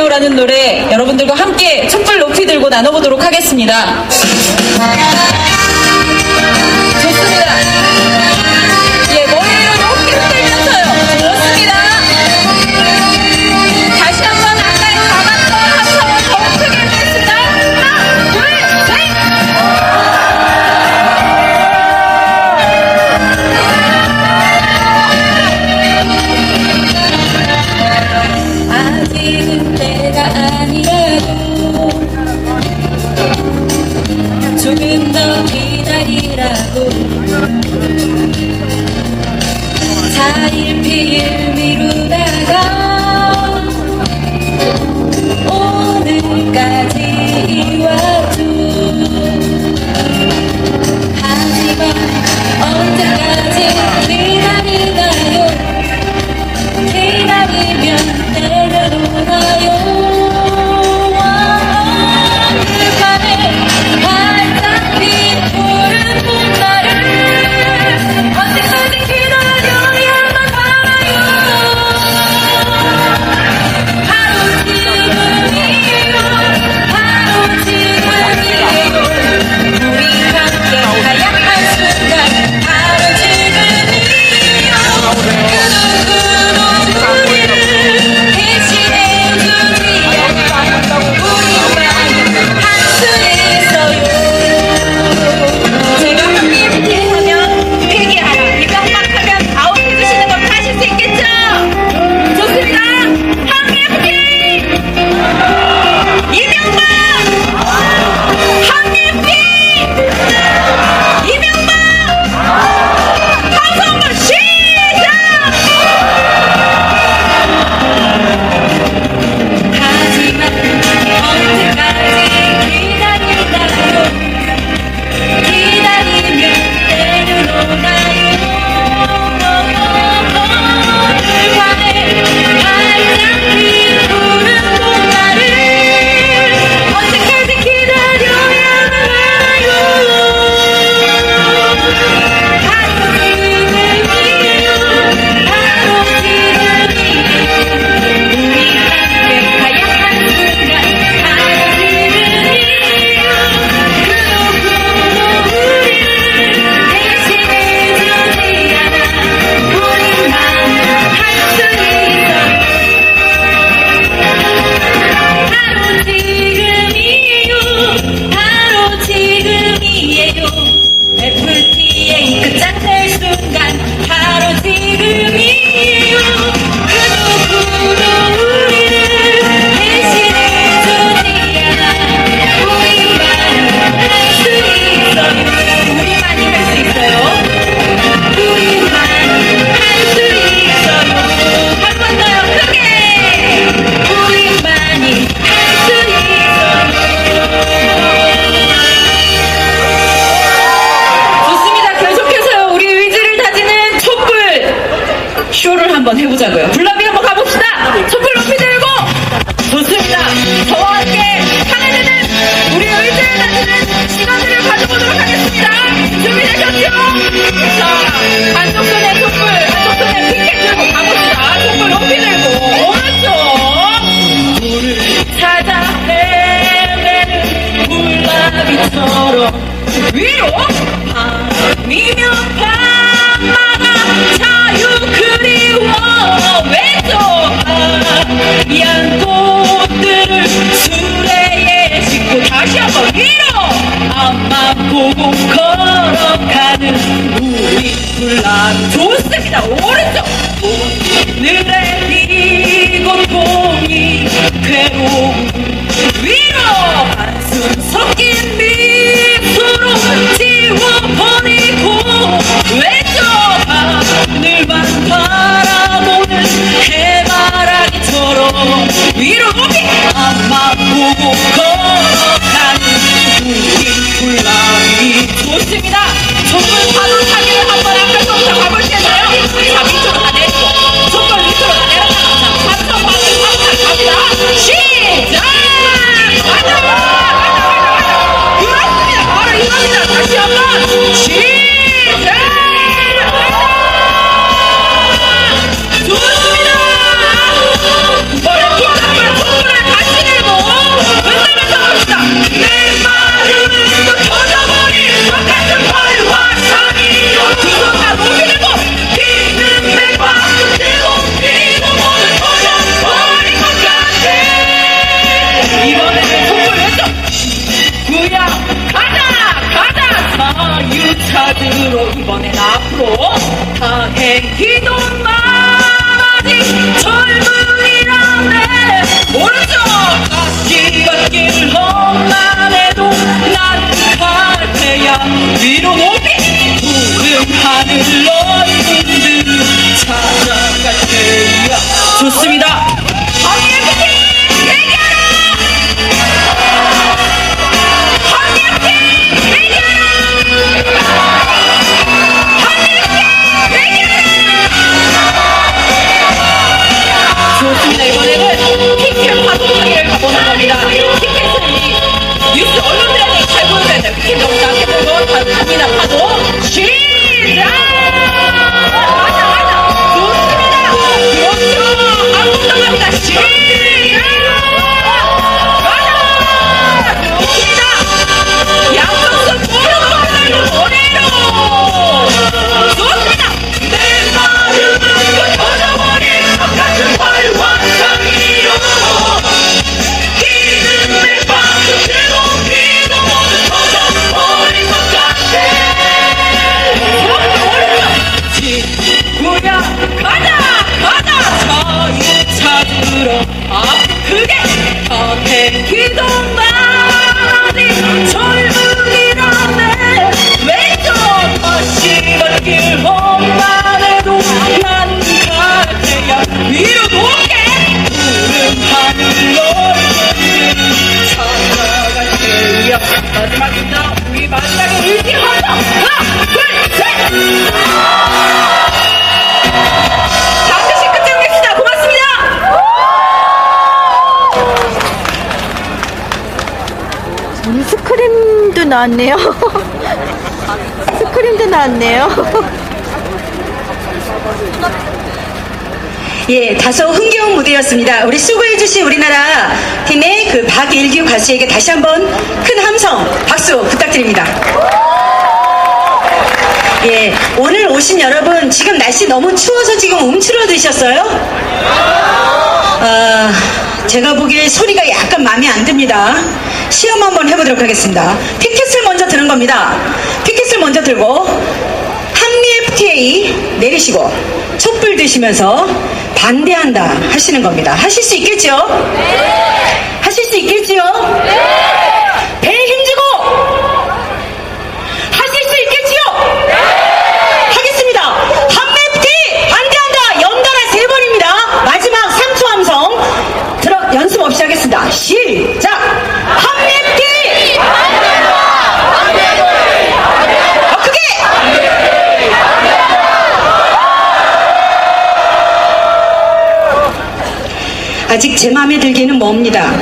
주세요라는 노래 여러분들과 함께 촛불 높이 들고 나눠보도록 하겠습니다. 좋습니다. 예, 머리를 높게 흔들면서요. 좋습니다. 다시 한번 아까의 가봤던 함성을 더 크게 해보겠습니다. 하나, 둘, 셋! 아직은 때가 아니라도 조금 더 기다리라고 차일피일 미루다가 오늘까지 왔죠. 하지만 언제까지 기다리나요? 기다리면 내려오나요? 어느간에 활짝 핀 푸른 봄날을 언제까지 기다려야만 하나요? 바로 지금이에요. 바로 지금이에요. 우리 함께 하얀 순간 바로 지금이에요. 그 누구도 우리를 대신해주지 않아 우리만 할 수 있어요. 제가 함께 하면 회개하라, 이명박하면 아웃해주시는 걸 하실 수 있겠죠? 좋습니다. 함께 이명박! 함께 이명박! 방송을 시작! 하지만 언제까지 기다리나요? 기다리면 내려오나요? 오늘밤에 활짝 핀 푸른 봄날을 언제까지 기다려야만 하나요? 바로 지금이에요. 바로 지금이에요. 우리 함께 하얀 순간 바로 지금이에요. 그 누구도 우리를 대신해주지 않아 우리만 할 수 있어요. 바로 지금이에요. 바로 지금이에요. FTA 끝장낼 순간 바로 지금이에요. 그 누구도 우리를 대신해주지 않아 우리만 할 수 있어요. 우리만이 할 수 있어요. 우리만 할 수 있어요. 한 번 더요. 크게 우리만이 할 수 있어요. 좋습니다. 계속해서요, 우리 의지를 다지는 촛불 쇼를 한번 해보자고요. 블라비 한번 가봅시다. 촛불 높이 들고. 좋습니다. 저와 함께 향해내는 우리 의지를 다지는 시간들을 가져보도록 하겠습니다. 준비되셨죠? 자, 한쪽 손에 촛불, 한쪽 손에 피켓 들고 가봅시다. 촛불 높이 들고 오른쪽 물을 찾아 헤매는 물나비처럼 위로 밤이면 밤마다 자유 그리워 왼쪽 하얀 꽃들을 수레에 싣고 다시 한번 위로 앞만 보고 걸어가는 우리 불나비. 좋습니다. 오른쪽 오늘의 이 고통이 괴로움 위로 한숨 섞인 미소로 지워버리고 왼쪽 하늘만 바라보는 해바라기처럼 위로 높이 앞만 보고 걸어가는 우리 불나비. 좋습니다. 촛불 파도 타기를 한번 앞에서부터 가볼 텐데요. 자, 밑으로 다 내리고 촛불 밑으로 다 내려가면서 삼성 갑니다. 시작! 가자! 그렇습니다. 바로 이겁니다. 다시 한번 시작! 좋습니다. 촛불을 얼굴들 찾아갈 때야. 좋습니다. 좋습니다. 이번에는 피켓 파도하기를 가보는 겁니다. 피켓은 이 뉴스 언론들한테 잘 보여줘야 돼요. 피켓 너무 낮게 들고 갑니다. 파도 시작! 맞아. 좋습니다. 그렇죠. 한번 더 갑니다. 시작! 맞아! 좋습니다. 양쪽선 머리로 좋습니다. 내 마음은 터져버린 것 같은 활활상이요. 기름의 방식으로 피도 모두 터져버린 것 같아. 친구야 가자 자유 찾으러 아프게 선택기도 많이 젊은이라네. 왼쪽 거시던 길 험만 해도 난 갈 테야. 위로 높게 푸른 하늘 얼굴들 찾아갈 테야. 마지막입니다. 우리 마지막에 의지하자. 하나 둘셋. 잠시 끝내겠습니다. 고맙습니다. 스크림도 나왔네요. 스크림도 나왔네요. 예, 다소 흥겨운 무대였습니다. 우리 수고해주신 우리나라 팀의 그 박일규 가수에게 다시 한번 큰 함성, 박수 부탁드립니다. 예, 오늘 오신 여러분, 지금 날씨 너무 추워서 지금 움츠러드셨어요? 제가 보기에 소리가 약간 마음에 안 듭니다. 시험 한번 해보도록 하겠습니다. 피켓을 먼저 드는 겁니다. 피켓을 먼저 들고 한미 FTA 내리시고 촛불 드시면서 반대한다 하시는 겁니다. 하실 수 있겠죠? 네. 하실 수 있겠지요? 네. 배 힘주고 하실 수 있겠지요? 네. 하겠습니다. 한미 FTA 반대한다 연달아 3번입니다. 마지막 3초 함성 들어 연습 없이 하겠습니다. 시작! 한미 FTA 크게! 아직 제 마음에 들기는 멉니다.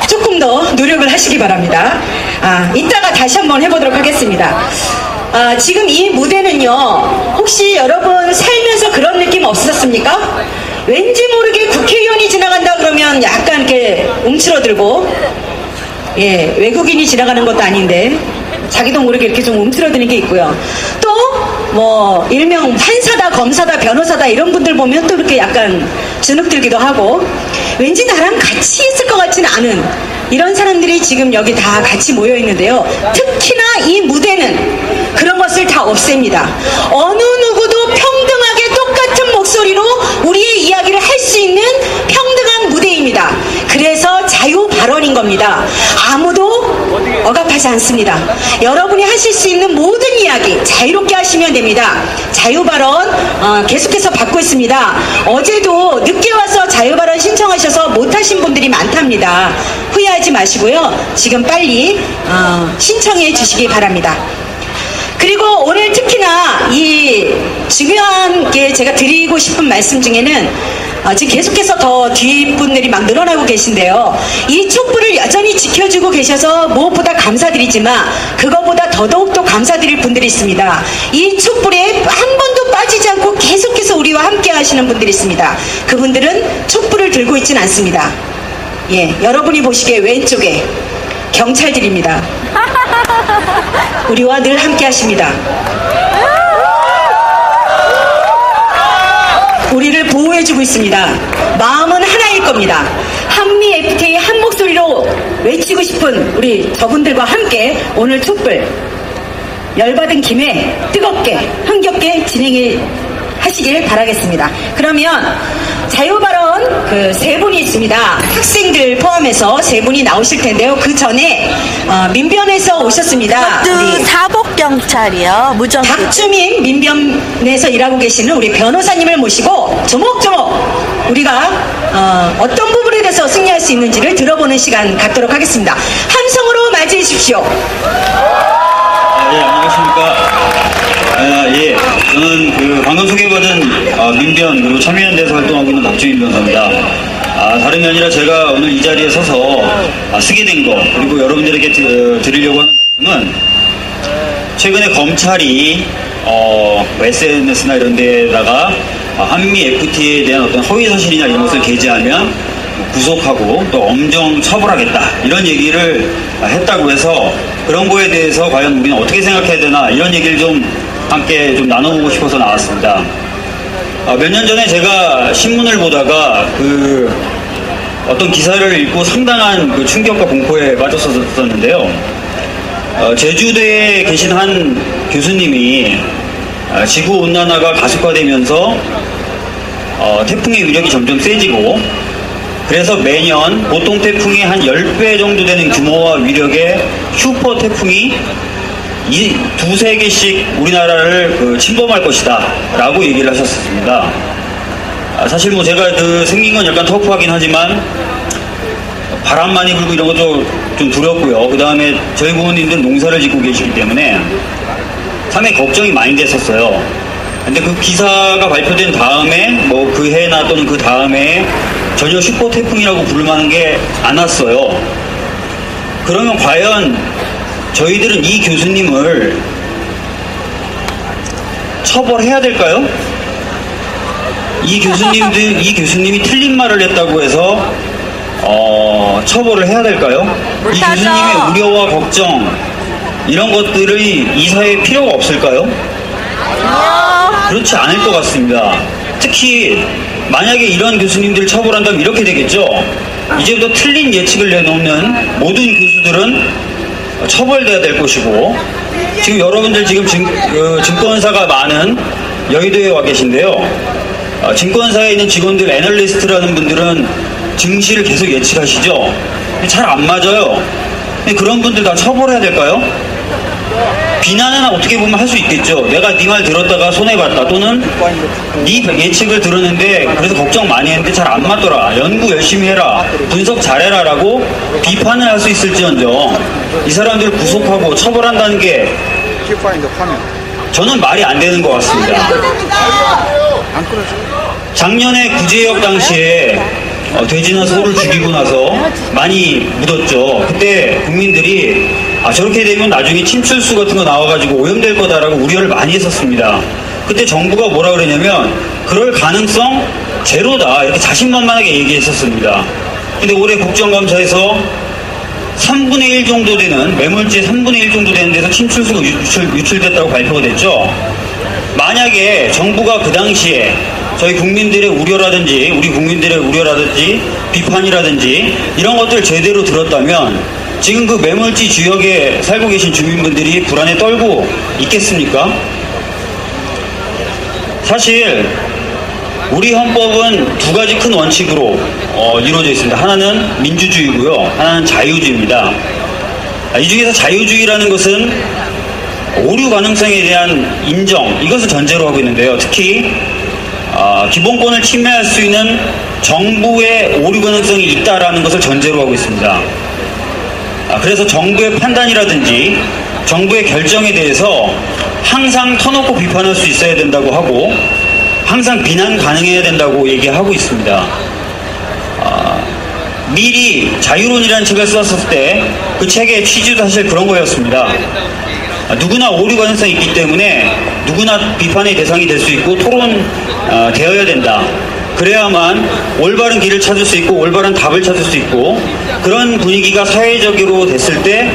조금 더 노력을 하시기 바랍니다. 이따가 다시 한번 해보도록 하겠습니다. 지금 이 무대는요, 혹시 여러분 살면서 그런 느낌 없으셨습니까? 왠지 모르게 국회의원이 지나간다 그러면 약간 이렇게 움츠러들고, 예, 외국인이 지나가는 것도 아닌데 자기도 모르게 이렇게 좀 움츠러드는 게 있고요. 또 뭐 일명 판사다, 검사다, 변호사다 이런 분들 보면 또 이렇게 약간 주눅 들기도 하고, 왠지 나랑 같이 있을 것 같지는 않은 이런 사람들이 지금 여기 다 같이 모여 있는데요. 특히나 이 무대는 그런 것을 다 없앱니다. 어느 누구도 평등하게 똑같은 목소리로 우리의 이야기를 할 수 있는 평등한 무대입니다. 그래서 자유 발언인 겁니다. 아무도 억압하지 않습니다. 여러분이 하실 수 있는 모든 이야기 자유롭게 하시면 됩니다. 자유 발언 계속해서 받고 있습니다. 어제도 늦게 와서 자유 발언 신청하셔서 못하신 분들이 많답니다. 후회하지 마시고요. 지금 빨리 신청해 주시기 바랍니다. 그리고 오늘 특히나 이 중요한 게 제가 드리고 싶은 말씀 중에는 지금 계속해서 더 뒷분들이 막 늘어나고 계신데요. 이 촛불을 여전히 지켜주고 계셔서 무엇보다 감사드리지만 그것보다 더더욱 감사드릴 분들이 있습니다. 이 촛불에 한 번도 빠지지 않고 계속해서 우리와 함께 하시는 분들이 있습니다. 그분들은 촛불을 들고 있진 않습니다. 예, 여러분이 보시기에 왼쪽에 경찰들입니다. 우리와 늘 함께 하십니다. 우리를 보호해주고 있습니다. 마음은 하나일 겁니다. 한미 FTA 한 목소리로 외치고 싶은 우리 저분들과 함께 오늘 촛불 열받은 김에 뜨겁게 흥겹게 진행해 하시길 바라겠습니다. 그러면 자유발언 그 세 분이 있습니다. 학생들 포함해서 세 분이 나오실 텐데요. 그 전에 민변에서 오셨습니다. 우리 사복경찰이요. 무전기. 박주민 민변에서 일하고 계시는 우리 변호사님을 모시고 조목조목 우리가 어떤 부분에 대해서 승리할 수 있는지를 들어보는 시간 갖도록 하겠습니다. 함성으로 맞이해 주십시오. 예, 안녕하십니까. 예, 저는 그 방금 소개받은 민변 그리고 참여연대에서 활동하고 있는 박주민 변호사입니다. 다름이 아니라 제가 오늘 이 자리에 서서 쓰게 된 거 그리고 여러분들에게 드리려고 하는 말씀은 최근에 검찰이 SNS나 이런 데다가 한미 FTA에 대한 어떤 허위 사실이나 이런 것을 게재하면 구속하고 또 엄정 처벌하겠다 이런 얘기를 했다고 해서 그런 거에 대해서 과연 우리는 어떻게 생각해야 되나 이런 얘기를 좀 함께 좀 나눠보고 싶어서 나왔습니다. 몇 년 전에 제가 신문을 보다가 그 어떤 기사를 읽고 상당한 그 충격과 공포에 빠졌었는데요. 제주대에 계신 한 교수님이 지구온난화가 가속화되면서 태풍의 위력이 점점 세지고 그래서 매년 보통 태풍의 한 10배 정도 되는 규모와 위력의 슈퍼 태풍이 두세 개씩 우리나라를 침범할 것이다 라고 얘기를 하셨습니다. 사실 뭐 제가 생긴 건 약간 터프하긴 하지만 바람 많이 불고 이런 것도 좀 두렵고요. 그 다음에 저희 부모님들은 농사를 짓고 계시기 때문에 상당히 걱정이 많이 됐었어요. 근데 그 기사가 발표된 다음에 뭐 그 해나 또는 그 다음에 전혀 슈퍼 태풍이라고 부를만한 게 안 왔어요. 그러면 과연 저희들은 이 교수님을 처벌해야 될까요? 이 교수님이 틀린 말을 했다고 해서 처벌을 해야 될까요? 이 교수님의 우려와 걱정 이런 것들이 이 사회에 필요가 없을까요? 그렇지 않을 것 같습니다. 특히 만약에 이런 교수님들을 처벌한다면 이렇게 되겠죠. 이제부터 틀린 예측을 내놓는 모든 교수들은 처벌돼야 될 것이고 지금 여러분들 지금 증권사가 많은 여의도에 와 계신데요. 증권사에 있는 직원들 애널리스트라는 분들은 증시를 계속 예측하시죠. 잘 안 맞아요. 그런 분들 다 처벌해야 될까요? 비난은 어떻게 보면 할 수 있겠죠. 내가 네 말 들었다가 손해봤다 또는 네 예측을 들었는데 그래서 걱정 많이 했는데 잘 안 맞더라. 연구 열심히 해라. 분석 잘해라 라고 비판을 할 수 있을지언정 이 사람들을 구속하고 처벌한다는 게 저는 말이 안 되는 것 같습니다. 작년에 구제역 당시에 돼지나 소를 죽이고 나서 많이 묻었죠. 그때 국민들이 저렇게 되면 나중에 침출수 같은 거 나와가지고 오염될 거다라고 우려를 많이 했었습니다. 그때 정부가 뭐라 그랬냐면 그럴 가능성 제로다 이렇게 자신만만하게 얘기했었습니다. 근데 올해 국정감사에서 3분의 1 정도 되는 매물지의 3분의 1 정도 되는 데서 침출수가 유출됐다고 발표가 됐죠. 만약에 정부가 그 당시에 저희 국민들의 우려라든지 우리 국민들의 우려라든지 비판이라든지 이런 것들을 제대로 들었다면 지금 그 매물지 지역에 살고 계신 주민분들이 불안에 떨고 있겠습니까? 사실 우리 헌법은 두 가지 큰 원칙으로 이루어져 있습니다. 하나는 민주주의고요. 하나는 자유주의입니다. 이 중에서 자유주의라는 것은 오류 가능성에 대한 인정 이것을 전제로 하고 있는데요. 특히 기본권을 침해할 수 있는 정부의 오류 가능성이 있다라는 것을 전제로 하고 있습니다. 그래서 정부의 판단이라든지 정부의 결정에 대해서 항상 터놓고 비판할 수 있어야 된다고 하고 항상 비난 가능해야 된다고 얘기하고 있습니다. 미리 자유론이라는 책을 썼을 때 그 책의 취지도 사실 그런 거였습니다. 누구나 오류 가능성이 있기 때문에 누구나 비판의 대상이 될 수 있고 토론되어야 된다. 그래야만 올바른 길을 찾을 수 있고 올바른 답을 찾을 수 있고 그런 분위기가 사회적으로 됐을 때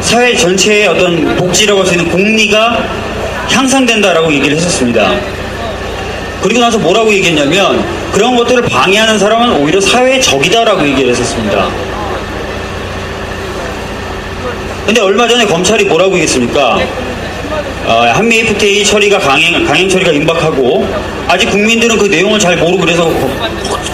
사회 전체의 어떤 복지라고 할 수 있는 공리가 향상된다라고 얘기를 했었습니다. 그리고 나서 뭐라고 얘기했냐면 그런 것들을 방해하는 사람은 오히려 사회의 적이다라고 얘기를 했었습니다. 근데 얼마 전에 검찰이 뭐라고 얘기했습니까? 한미 FTA 처리가 강행 처리가 임박하고 아직 국민들은 그 내용을 잘 모르고 그래서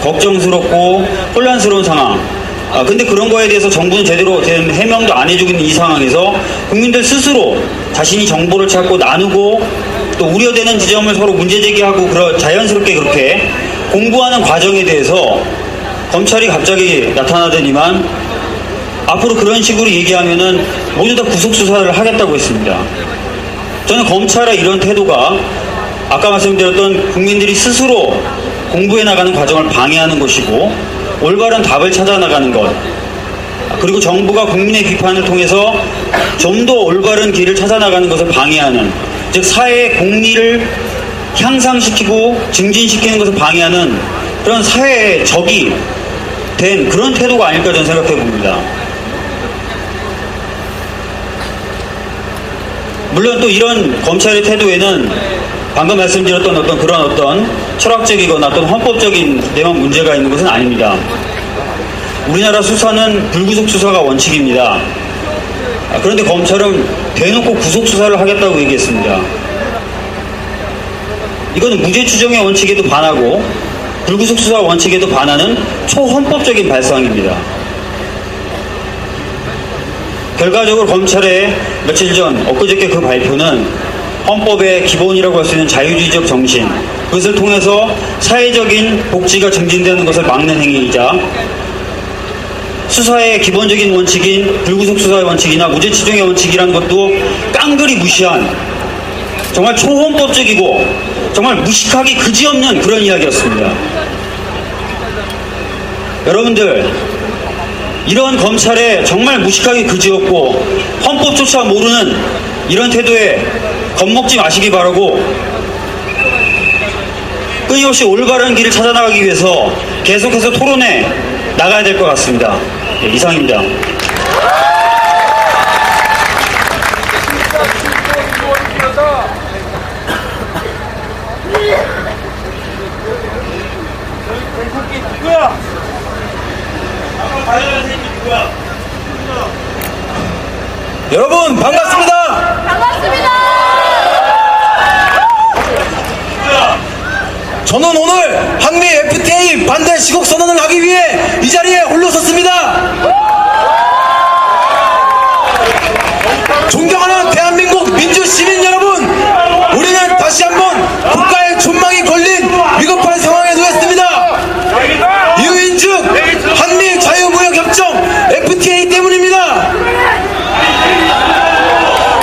걱정스럽고 혼란스러운 상황. 근데 그런 거에 대해서 정부는 제대로 된 해명도 안 해주고 있는 이 상황에서 국민들 스스로 자신이 정보를 찾고 나누고 또 우려되는 지점을 서로 문제 제기하고 자연스럽게 그렇게 공부하는 과정에 대해서 검찰이 갑자기 나타나더니만 앞으로 그런 식으로 얘기하면은 모두 다 구속수사를 하겠다고 했습니다. 저는 검찰의 이런 태도가 아까 말씀드렸던 국민들이 스스로 공부해 나가는 과정을 방해하는 것이고 올바른 답을 찾아 나가는 것, 그리고 정부가 국민의 비판을 통해서 좀 더 올바른 길을 찾아 나가는 것을 방해하는, 즉 사회의 공리를 향상시키고 증진시키는 것을 방해하는 그런 사회의 적이 된 그런 태도가 아닐까 저는 생각해 봅니다. 물론 또 이런 검찰의 태도에는 방금 말씀드렸던 어떤 철학적이거나 어떤 헌법적인 데만 문제가 있는 것은 아닙니다. 우리나라 수사는 불구속 수사가 원칙입니다. 그런데 검찰은 대놓고 구속 수사를 하겠다고 얘기했습니다. 이거는 무죄 추정의 원칙에도 반하고 불구속 수사 원칙에도 반하는 초헌법적인 발상입니다. 결과적으로 검찰의 며칠 전 엊그저께 그 발표는 헌법의 기본이라고 할 수 있는 자유주의적 정신, 그것을 통해서 사회적인 복지가 증진되는 것을 막는 행위이자 수사의 기본적인 원칙인 불구속 수사의 원칙이나 무죄 추정의 원칙이라는 것도 깡그리 무시한 정말 초헌법적이고 정말 무식하기 그지없는 그런 이야기였습니다. 여러분들, 이런 검찰의 정말 무식하기 그지없고 헌법조차 모르는 이런 태도에 겁먹지 마시기 바라고 끊임없이 올바른 길을 찾아나가기 위해서 계속해서 토론해 나가야 될 것 같습니다. 네, 이상입니다. 여러분 반갑습니다. 저는 오늘 한미 FTA 반대 시국 선언을 하기 위해 이 자리에 홀로 섰습니다. 존경하는 대한민국 민주 시민 여러분, 우리는 다시 한번 국가의 존망이 걸린 위급한 상황에 놓였습니다. 이유인 즉 한미 자유무역협정 FTA 때문입니다.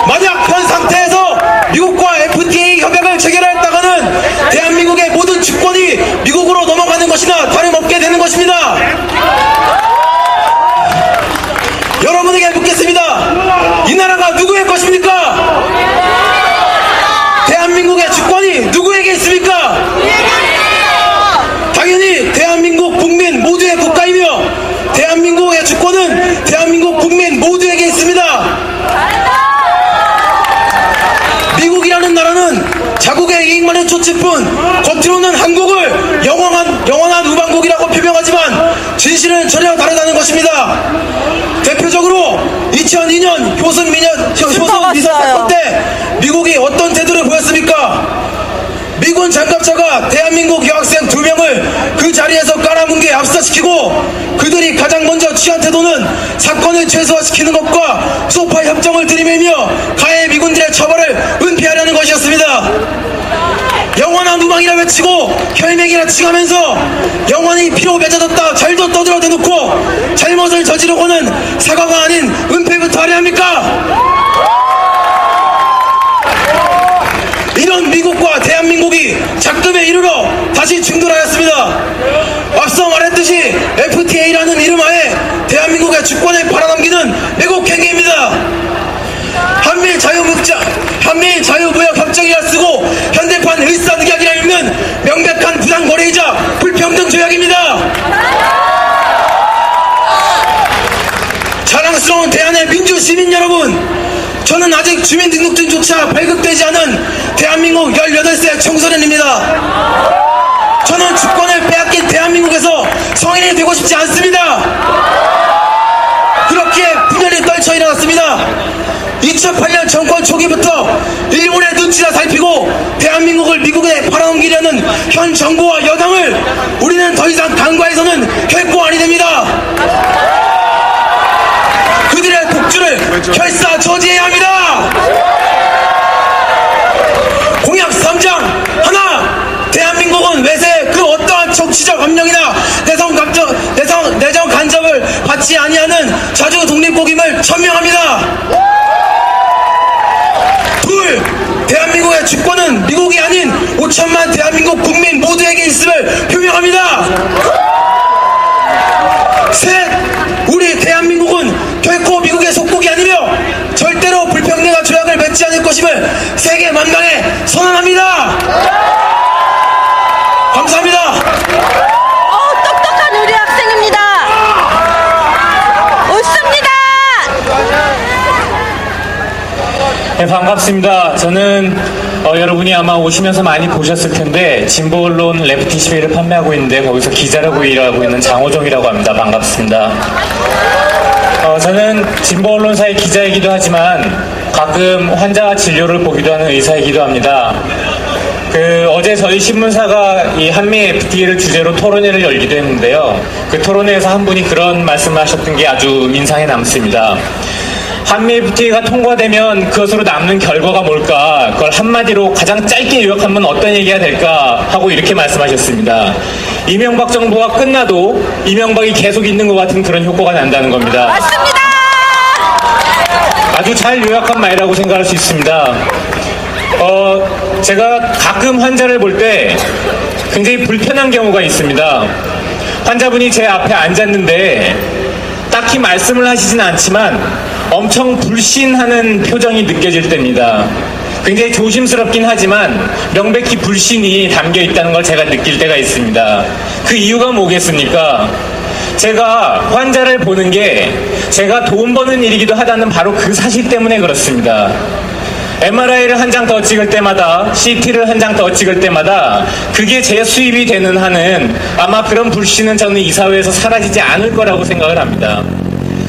만약 현 상태에서 미국과 FTA 협약을 체결했다가는 대한민국의 모든 주권이 미국으로 넘어가는 것이나 다름없게 되는 것입니다. 여러분에게 묻겠습니다. 이 나라가 누구의 것입니까? 대한민국의 주권이 누구에게 있습니까? 당연히 대한민국 국민 모두의 국가이며 대한민국의 주권은 대한민국 국민 모두에게 있습니다. 미국이라는 나라는 자국의 이익만을 쫓을 뿐 겉으로는 한국을 영원한 우방국이라고 표명하지만 진실은 전혀 다르다는 것입니다. 대표적으로 2002년 효성 미사 사건 때 미국이 어떤 태도를 보였습니까? 미군 장갑차가 대한민국 여학생 2명을 그 자리에서 깔아뭉개 압사시키고 그들이 가장 먼저 취한 태도는 사건을 최소화시키는 것과 소파 협정을 들이밀며 가해 미군들의 처벌을 은폐하려는 것이었습니다. 영원한 우방이라 외치고 혈맹이라 칭하면서 영원히 피로 맺어졌다 잘도 떠들어 대놓고 잘못을 저지르고는 사과가 아닌 은폐부터 하려 합니까? 이런 미국과 대한민국이 작금에 이르러 다시 충돌하였습니다. 앞서 말했듯이 FTA라는 이름하에 대한민국의 주권을 팔아넘기는 매국 행위입니다. 한미 자유무역협정이라 쓰고 현대판 을사늑약이라 읽는 명백한 부당거래이자 불평등 조약입니다. 자랑스러운 대한의 민주시민 여러분, 저는 아직 주민등록증조차 발급되지 않은 대한민국 18세 청소년입니다. 저는 주권을 빼앗긴 대한민국에서 성인이 되고 싶지 않습니다. 그렇게 분열이 떨쳐 일어났습니다. 2008년 정권 초기부터 일본의 눈치나 살피고 대한민국을 미국에 팔아넘기려는 현 정부와 여당을 우리는 더 이상 간과해서는 결코 아니 됩니다. 그들의 독주를 결사 저지해야 합니다. 공약 3장 하나, 대한민국은 외세 그 어떠한 정치적 압력이나 내정 간섭을 받지 아니하는 자주 독립국임을 천명합니다. 둘, 대한민국의 주권은 미국이 아닌 5천만 대한민국 국민 모두에게 있음을 표명합니다. 셋, 우리 대한민국은 결코 미국의 속국이 아니며 절대로 불평등과 조약을 맺지 않을 것임을 세계 만방에 선언합니다. 감사합니다. 똑똑한 우리 학생입니다. 웃습니다. 네, 반갑습니다. 저는 여러분이 아마 오시면서 많이 보셨을 텐데 진보 언론 레프티 시위를 판매하고 있는데 거기서 기자라고 일하고 있는 장호정이라고 합니다. 반갑습니다. 저는 진보 언론사의 기자이기도 하지만 가끔 환자 진료를 보기도 하는 의사이기도 합니다. 어제 저희 신문사가 이 한미 FTA를 주제로 토론회를 열기도 했는데요. 그 토론회에서 한 분이 그런 말씀을 하셨던 게 아주 인상에 남습니다. 한미 FTA가 통과되면 그것으로 남는 결과가 뭘까? 그걸 한마디로 가장 짧게 요약하면 어떤 얘기가 될까? 하고 이렇게 말씀하셨습니다. 이명박 정부가 끝나도 이명박이 계속 있는 것 같은 그런 효과가 난다는 겁니다. 맞습니다. 아주 잘 요약한 말이라고 생각할 수 있습니다. 제가 가끔 환자를 볼 때 굉장히 불편한 경우가 있습니다. 환자분이 제 앞에 앉았는데 딱히 말씀을 하시진 않지만 엄청 불신하는 표정이 느껴질 때입니다. 굉장히 조심스럽긴 하지만 명백히 불신이 담겨 있다는 걸 제가 느낄 때가 있습니다. 그 이유가 뭐겠습니까? 제가 환자를 보는 게 제가 돈 버는 일이기도 하다는 바로 그 사실 때문에 그렇습니다. MRI를 한 장 더 찍을 때마다, CT를 한 장 더 찍을 때마다 그게 제 수입이 되는 한은 아마 그런 불신은 저는 이 사회에서 사라지지 않을 거라고 생각을 합니다.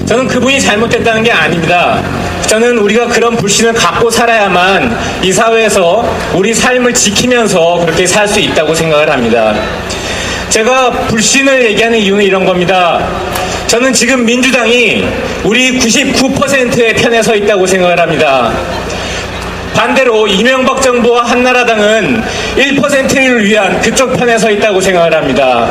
저는 그분이 잘못됐다는 게 아닙니다. 저는 우리가 그런 불신을 갖고 살아야만 이 사회에서 우리 삶을 지키면서 그렇게 살 수 있다고 생각을 합니다. 제가 불신을 얘기하는 이유는 이런 겁니다. 저는 지금 민주당이 우리 99%의 편에 서 있다고 생각을 합니다. 반대로 이명박 정부와 한나라당은 1%를 위한 그쪽 편에 서 있다고 생각을 합니다.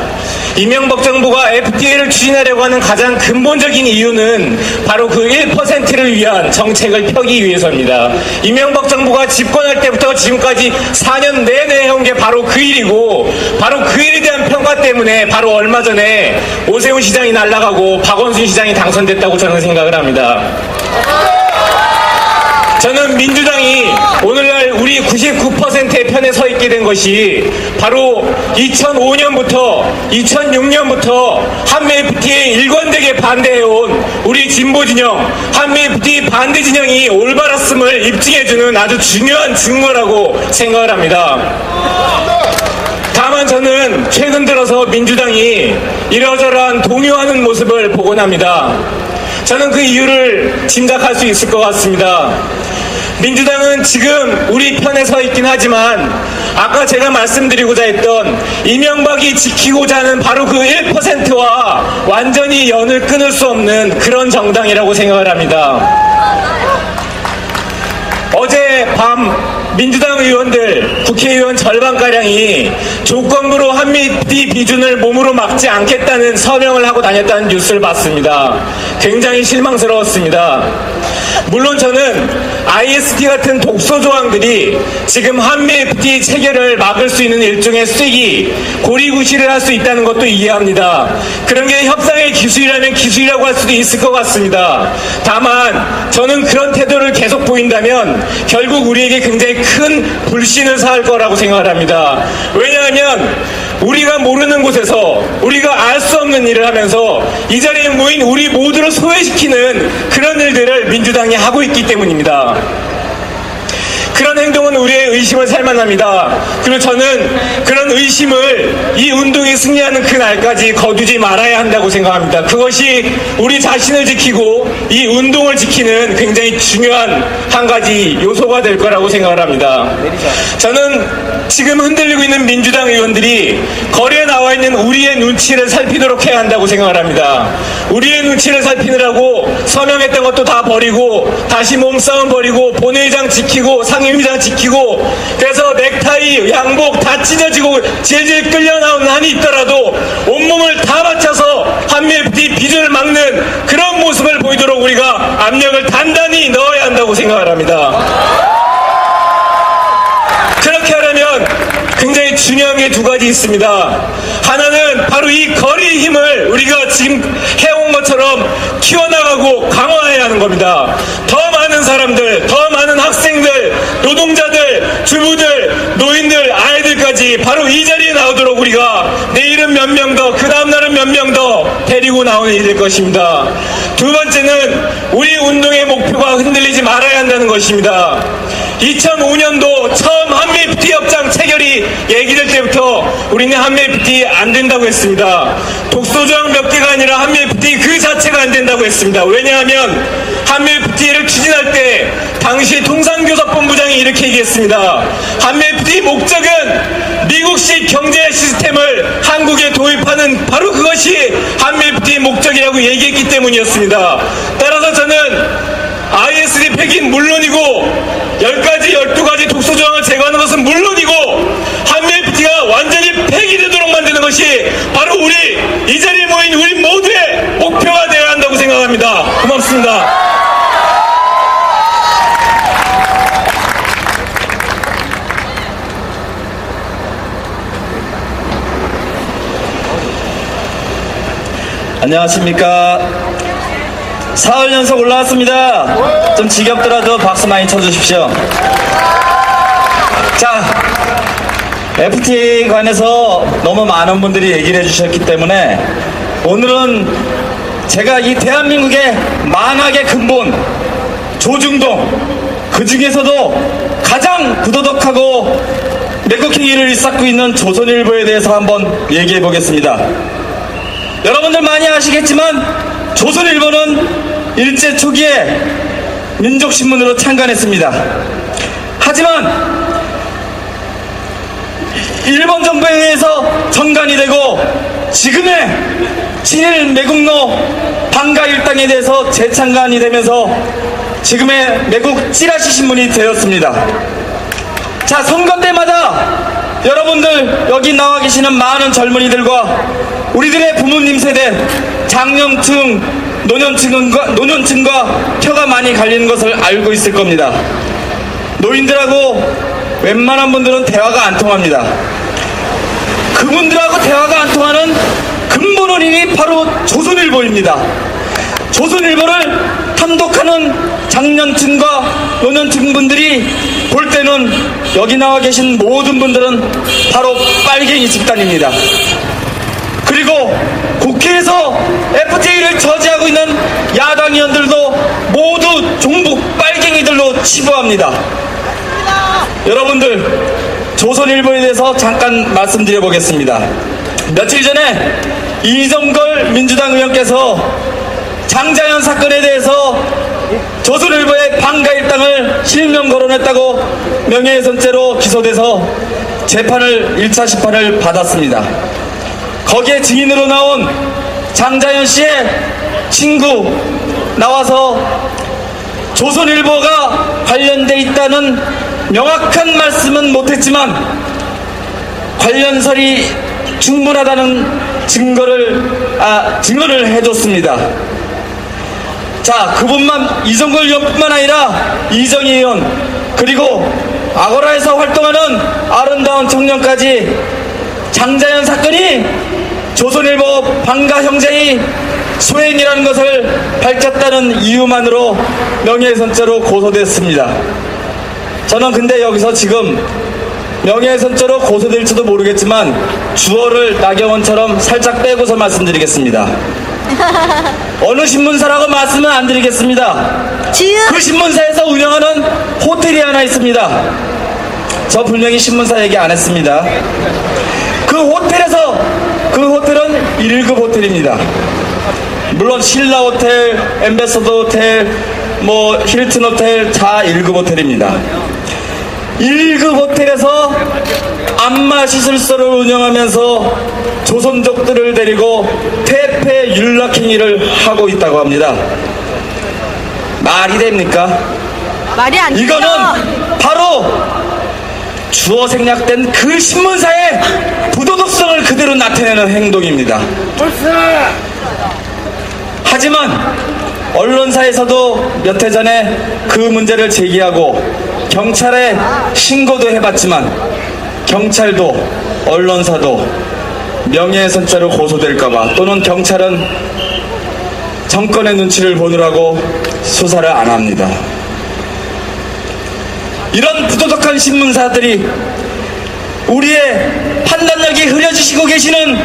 이명박 정부가 FTA를 추진하려고 하는 가장 근본적인 이유는 바로 그 1%를 위한 정책을 펴기 위해서입니다. 이명박 정부가 집권할 때부터 지금까지 4년 내내 해온 게 바로 그 일이고, 바로 그 일에 대한 평가 때문에 바로 얼마 전에 오세훈 시장이 날아가고 박원순 시장이 당선됐다고 저는 생각을 합니다. 저는 민주당이 오늘날 우리 99%의 편에 서 있게 된 것이 바로 2005년부터 2006년부터 한미 FTA 일관되게 반대해온 우리 진보 진영, 한미 FTA 반대 진영이 올바랐음을 입증해주는 아주 중요한 증거라고 생각을 합니다. 다만 저는 최근 들어서 민주당이 이러저러한 동요하는 모습을 보곤 합니다. 저는 그 이유를 짐작할 수 있을 것 같습니다. 민주당은 지금 우리 편에 서 있긴 하지만 아까 제가 말씀드리고자 했던 이명박이 지키고자 하는 바로 그 1%와 완전히 연을 끊을 수 없는 그런 정당이라고 생각을 합니다. 어제 밤 민주당 의원들, 국회의원 절반가량이 조건부로 한미 비준을 몸으로 막지 않겠다는 서명을 하고 다녔다는 뉴스를 봤습니다. 굉장히 실망스러웠습니다. 물론 저는 IST 같은 독소 조항들이 지금 한미 FTA 체결을 막을 수 있는 일종의 쐐기, 고리구실을 할 수 있다는 것도 이해합니다. 그런 게 협상의 기술이라면 기술이라고 할 수도 있을 것 같습니다. 다만 저는 그런 태도를 계속 보인다면 결국 우리에게 굉장히 큰 불신을 사할 거라고 생각을 합니다. 왜냐하면 우리가 모르는 곳에서 우리가 알 수 없는 일을 하면서 이 자리에 모인 우리 모두를 소외시키는 그런 일들을 민주당이 하고 있기 때문입니다. 그런 행동은 우리의 의심을 살만합니다. 그리고 저는 그런 의심을 이 운동이 승리하는 그 날까지 거두지 말아야 한다고 생각합니다. 그것이 우리 자신을 지키고 이 운동을 지키는 굉장히 중요한 한 가지 요소가 될 거라고 생각을 합니다. 저는 지금 흔들리고 있는 민주당 의원들이 거리에 나와 있는 우리의 눈치를 살피도록 해야 한다고 생각을 합니다. 우리의 눈치를 살피느라고 서명했던 것도 다 버리고 다시 몸싸움 버리고 본회의장 지키고 상임위장 지키고 그래서 넥타이, 양복 다 찢어지고 질질 끌려 나오는 한이 있더라도 온몸을 다 바쳐서 한미FTA 비준을 막는 그런 모습을 보이도록 우리가 압력을 단단히 넣어야 한다고 생각을 합니다. 그렇게 하려면 굉장히 중요한 게 두 가지 있습니다. 하나는 바로 이 거리 힘을 우리가 지금 해온 것처럼 키워나가고 강화해야 하는 겁니다. 더 많은 사람들, 더 많은 학생들, 노동자들, 주부들, 노인들, 아이들까지 바로 이 자리에 나오도록 우리가 내일은 몇 명 더, 그 다음날은 몇 명 더 데리고 나오는 일이 될 것입니다. 두 번째는 우리 운동의 목표가 흔들리지 말아야 한다는 것입니다. 2005년도 처음 한미FTA 협정 체결이 얘기될 때부터 우리는 한미FTA 안 된다고 했습니다. 독소조항 몇 개가 아니라 한미FTA 그 자체가 안 된다고 했습니다. 왜냐하면 한미FTA를 추진할 때 당시 통상교섭본부장이 이렇게 얘기했습니다. 한미FTA 목적은 미국식 경제 시스템을 한국에 도입하는 바로 그것이 한미FTA 목적이라고 얘기했기 때문이었습니다. 따라서 저는 ISD 폐기는 물론이고 10가지, 12가지 독소조항을 제거하는 것은 물론이고 한미FTA가 완전히 폐기되도록 만드는 것이 바로 우리 이 자리에 모인 우리 모두의 목표가 되어야 한다고 생각합니다. 고맙습니다. 안녕하십니까. 4월 연속 올라왔습니다. 좀 지겹더라도 박수 많이 쳐주십시오. 자, FTA에 관해서 너무 많은 분들이 얘기를 해주셨기 때문에 오늘은 제가 이 대한민국의 만악의 근본 조중동, 그 중에서도 가장 부도덕하고 매국행위를 일삼고 있는 조선일보에 대해서 한번 얘기해 보겠습니다. 여러분들 많이 아시겠지만 조선일보는 일제 초기에 민족신문으로 창간했습니다. 하지만 일본 정부에 의해서 전간이 되고 지금의 친일 매국노 방가 일당에 대해서 재창간이 되면서 지금의 매국 찌라시 신문이 되었습니다. 자, 선거 때마다 여러분들 여기 나와 계시는 많은 젊은이들과 우리들의 부모님 세대 장년층, 노년층과 혀가 많이 갈리는 것을 알고 있을 겁니다. 노인들하고 웬만한 분들은 대화가 안 통합니다. 그분들하고 대화가 안 통하는 근본 원인이 바로 조선일보입니다. 조선일보를 탐독하는 장년층과 노년층 분들이 볼 때는 여기 나와 계신 모든 분들은 바로 빨갱이 집단입니다. 그리고 국회에서 FTA를 저지하고 있는 야당 의원들도 모두 종북 빨갱이들로 치부합니다. 여러분들, 조선일보에 대해서 잠깐 말씀드려 보겠습니다. 며칠 전에 이정걸 민주당 의원께서 장자연 사건에 대해서 조선일보의 방가 일당을 실명 거론했다고 명예훼손죄로 기소돼서 재판을 1차 심판을 받았습니다. 거기에 증인으로 나온 장자연 씨의 친구 나와서 조선일보가 관련돼 있다는 명확한 말씀은 못했지만 관련설이 충분하다는 증언을 해줬습니다. 자, 그분만, 이정걸 의원뿐만 아니라 이정희 의원, 그리고 아고라에서 활동하는 아름다운 청년까지 장자연 사건이 조선일보 방가 형제의 소행이라는 것을 밝혔다는 이유만으로 명예훼손죄로 고소됐습니다. 저는 근데 여기서 지금 명예훼손죄로 고소될지도 모르겠지만 주어를 나경원처럼 살짝 빼고서 말씀드리겠습니다. 어느 신문사라고 말씀은 안 드리겠습니다. 그 신문사에서 운영하는 호텔이 하나 있습니다. 저 분명히 신문사 얘기 안 했습니다. 그 호텔은 1급 호텔입니다. 물론 신라 호텔, 엠베서더 호텔, 힐튼 호텔 다 1급 호텔입니다. 1급 호텔에서 안마 시술소를 운영하면서 조선족들을 데리고 퇴폐 윤락행위를 하고 있다고 합니다. 말이 됩니까? 말이 안 되죠. 이거는 바로 주어 생략된 그 신문사의 부도덕성을 그대로 나타내는 행동입니다. 하지만 언론사에서도 몇 해 전에 그 문제를 제기하고 경찰에 신고도 해봤지만 경찰도 언론사도 명예훼손죄로 고소될까봐 또는 경찰은 정권의 눈치를 보느라고 수사를 안 합니다. 이런 부도덕한 신문사들이 우리의 판단력이 흐려지시고 계시는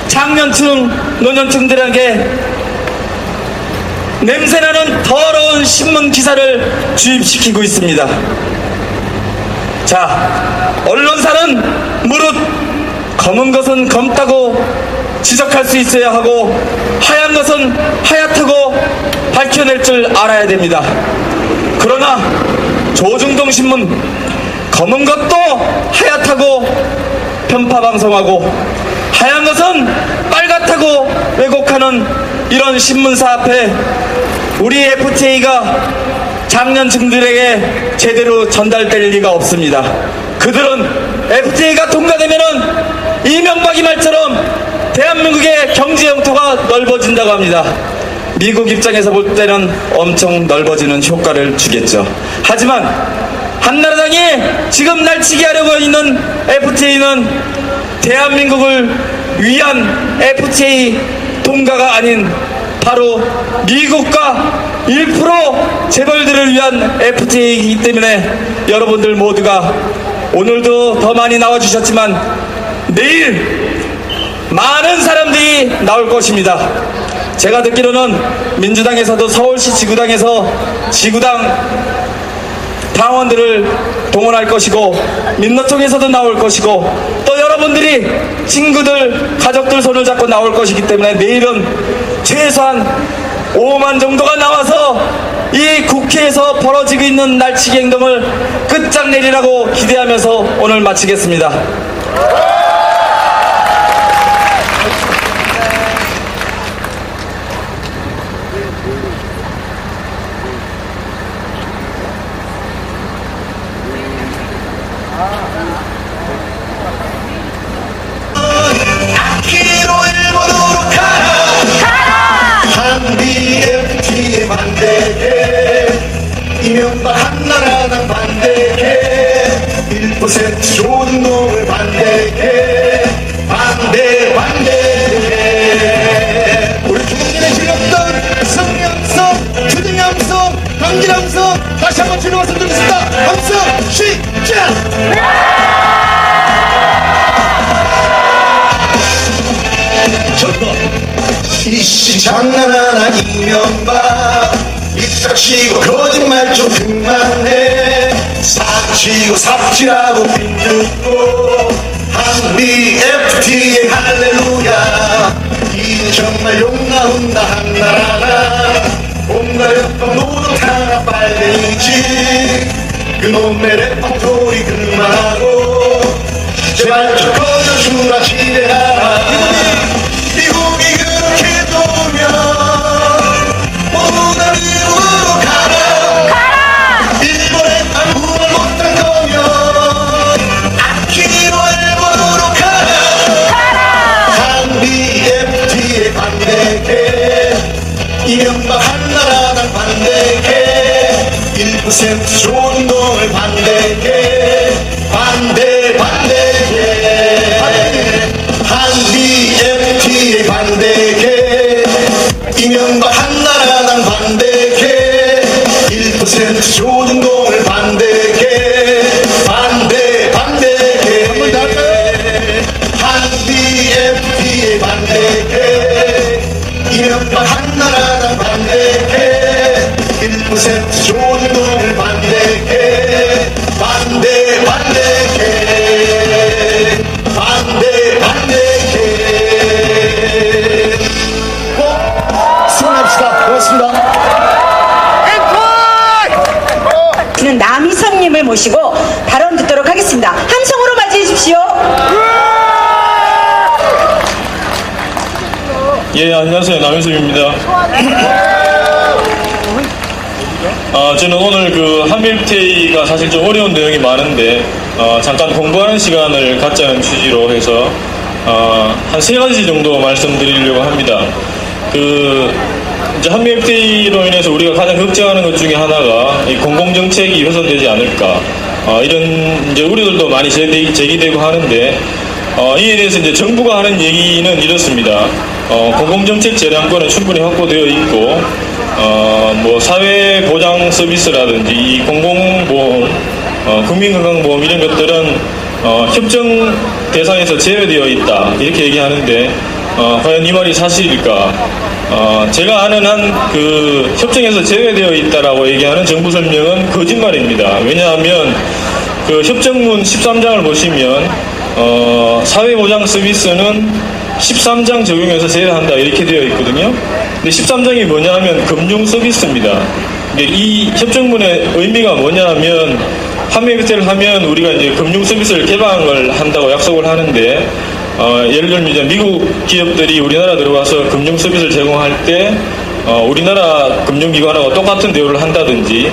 장년층, 노년층들에게 냄새나는 더러운 신문 기사를 주입시키고 있습니다. 자, 언론사는 무릇 검은 것은 검다고 지적할 수 있어야 하고 하얀 것은 하얗다고 밝혀낼 줄 알아야 됩니다. 그러나 조중동 신문 검은 것도 하얗다고 편파방송하고 하얀 것은 빨갛다고 왜곡하는 이런 신문사 앞에 우리 FTA가 장년층들에게 제대로 전달될 리가 없습니다. 그들은 FTA가 통과되면은 이명박이 말처럼 대한민국의 경제 영토가 넓어진다고 합니다. 미국 입장에서 볼 때는 엄청 넓어지는 효과를 주겠죠. 하지만 한나라당이 지금 날치기 하려고 있는 FTA는 대한민국을 위한 FTA 통과가 아닌 바로 미국과 1% 재벌들을 위한 FTA이기 때문에 여러분들 모두가 오늘도 더 많이 나와주셨지만 내일 많은 사람들이 나올 것입니다. 제가 듣기로는 민주당에서도 서울시 지구당에서 지구당 당원들을 동원할 것이고 민노총에서도 나올 것이고 또 여러분들이 친구들 가족들 손을 잡고 나올 것이기 때문에 내일은 최소한 5만 정도가 나와서 이 국회에서 벌어지고 있는 날치기 행동을 끝장내리라고 기대하면서 오늘 마치겠습니다. FTA에 반대해 이명박 한나라당 반대해 1% 조중동을 반대해 반대해 우리 주민들의 질렀던 성명성, 주등함성, 강기남성 다시 한번 주는 말씀 드리겠습니다. 함성 시작! 이씨 장난하나 이명박 입닥치고 거짓말 좀 그만해 사치고 삽질하고 빈죽고 한미 FTA 할렐루야 이제 정말 욕 나온다 한나라나 온갖 협박 노릇 하나 빨대이지 그놈의 레퍼토리 그만하고 제발 좀 꺼져주라 지대하라 미국이 그렇게 도면 모두 다 미국으로 가라 일본에 당구를 못한 거면 아키로 일본으로 가라 한미 FTA에 반대해 이명박 한나라당 반대해 1% 조중동을 반대해 반대해 한미 FTA에 반대해 이명박 한나라당 반대해 1% 조중동을 반대해 반대해 한미 FTA에 반대해 이명박 한나라당 반대해 1% 모시고 발언 듣도록 하겠습니다. 함성으로 맞이해 주십시오. 예, 안녕하세요. 남현섭입니다. 저는 오늘 그 한미일테이가 사실 좀 어려운 내용이 많은데, 잠깐 공부하는 시간을 갖자는 취지로 해서, 한 3가지 정도 말씀드리려고 합니다. 이제 한미일테이로 인해서 우리가 가장 걱정하는 것 중에 하나가 이 공공정책이 훼손되지 않을까, 이런 이제 우려들도 많이 제기되고 하는데, 이에 대해서 이제 정부가 하는 얘기는 이렇습니다. 공공정책 재량권은 충분히 확보되어 있고, 뭐 사회보장 서비스라든지 이 공공보험, 국민건강보험 이런 것들은 협정 대상에서 제외되어 있다 이렇게 얘기하는데, 과연 이 말이 사실일까? 제가 아는 한 그 협정에서 제외되어 있다라고 얘기하는 정부 설명은 거짓말입니다. 왜냐하면 그 협정문 13장을 보시면 사회보장 서비스는 13장 적용해서 제외한다 이렇게 되어 있거든요. 근데 13장이 뭐냐 하면 금융 서비스입니다. 이 협정문의 의미가 뭐냐 하면 한미일테이를 하면 우리가 이제 금융 서비스를 개방을 한다고 약속을 하는데, 예를 들면 이제 미국 기업들이 우리나라 들어와서 금융 서비스를 제공할 때 우리나라 금융기관하고 똑같은 대우를 한다든지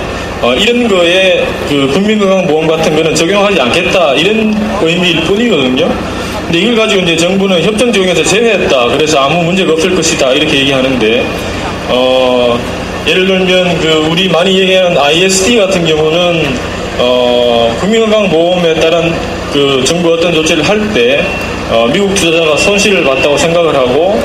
이런 거에 그 국민건강보험 같은 거는 적용하지 않겠다 이런 의미일 뿐이거든요. 근데 이걸 가지고 이제 정부는 협정 적용에서 제외했다. 그래서 아무 문제가 없을 것이다. 이렇게 얘기하는데, 예를 들면 그 우리 많이 얘기하는 ISD 같은 경우는 국민건강보험에 따른 그 정부 어떤 조치를 할 때 미국 투자자가 손실을 봤다고 생각을 하고,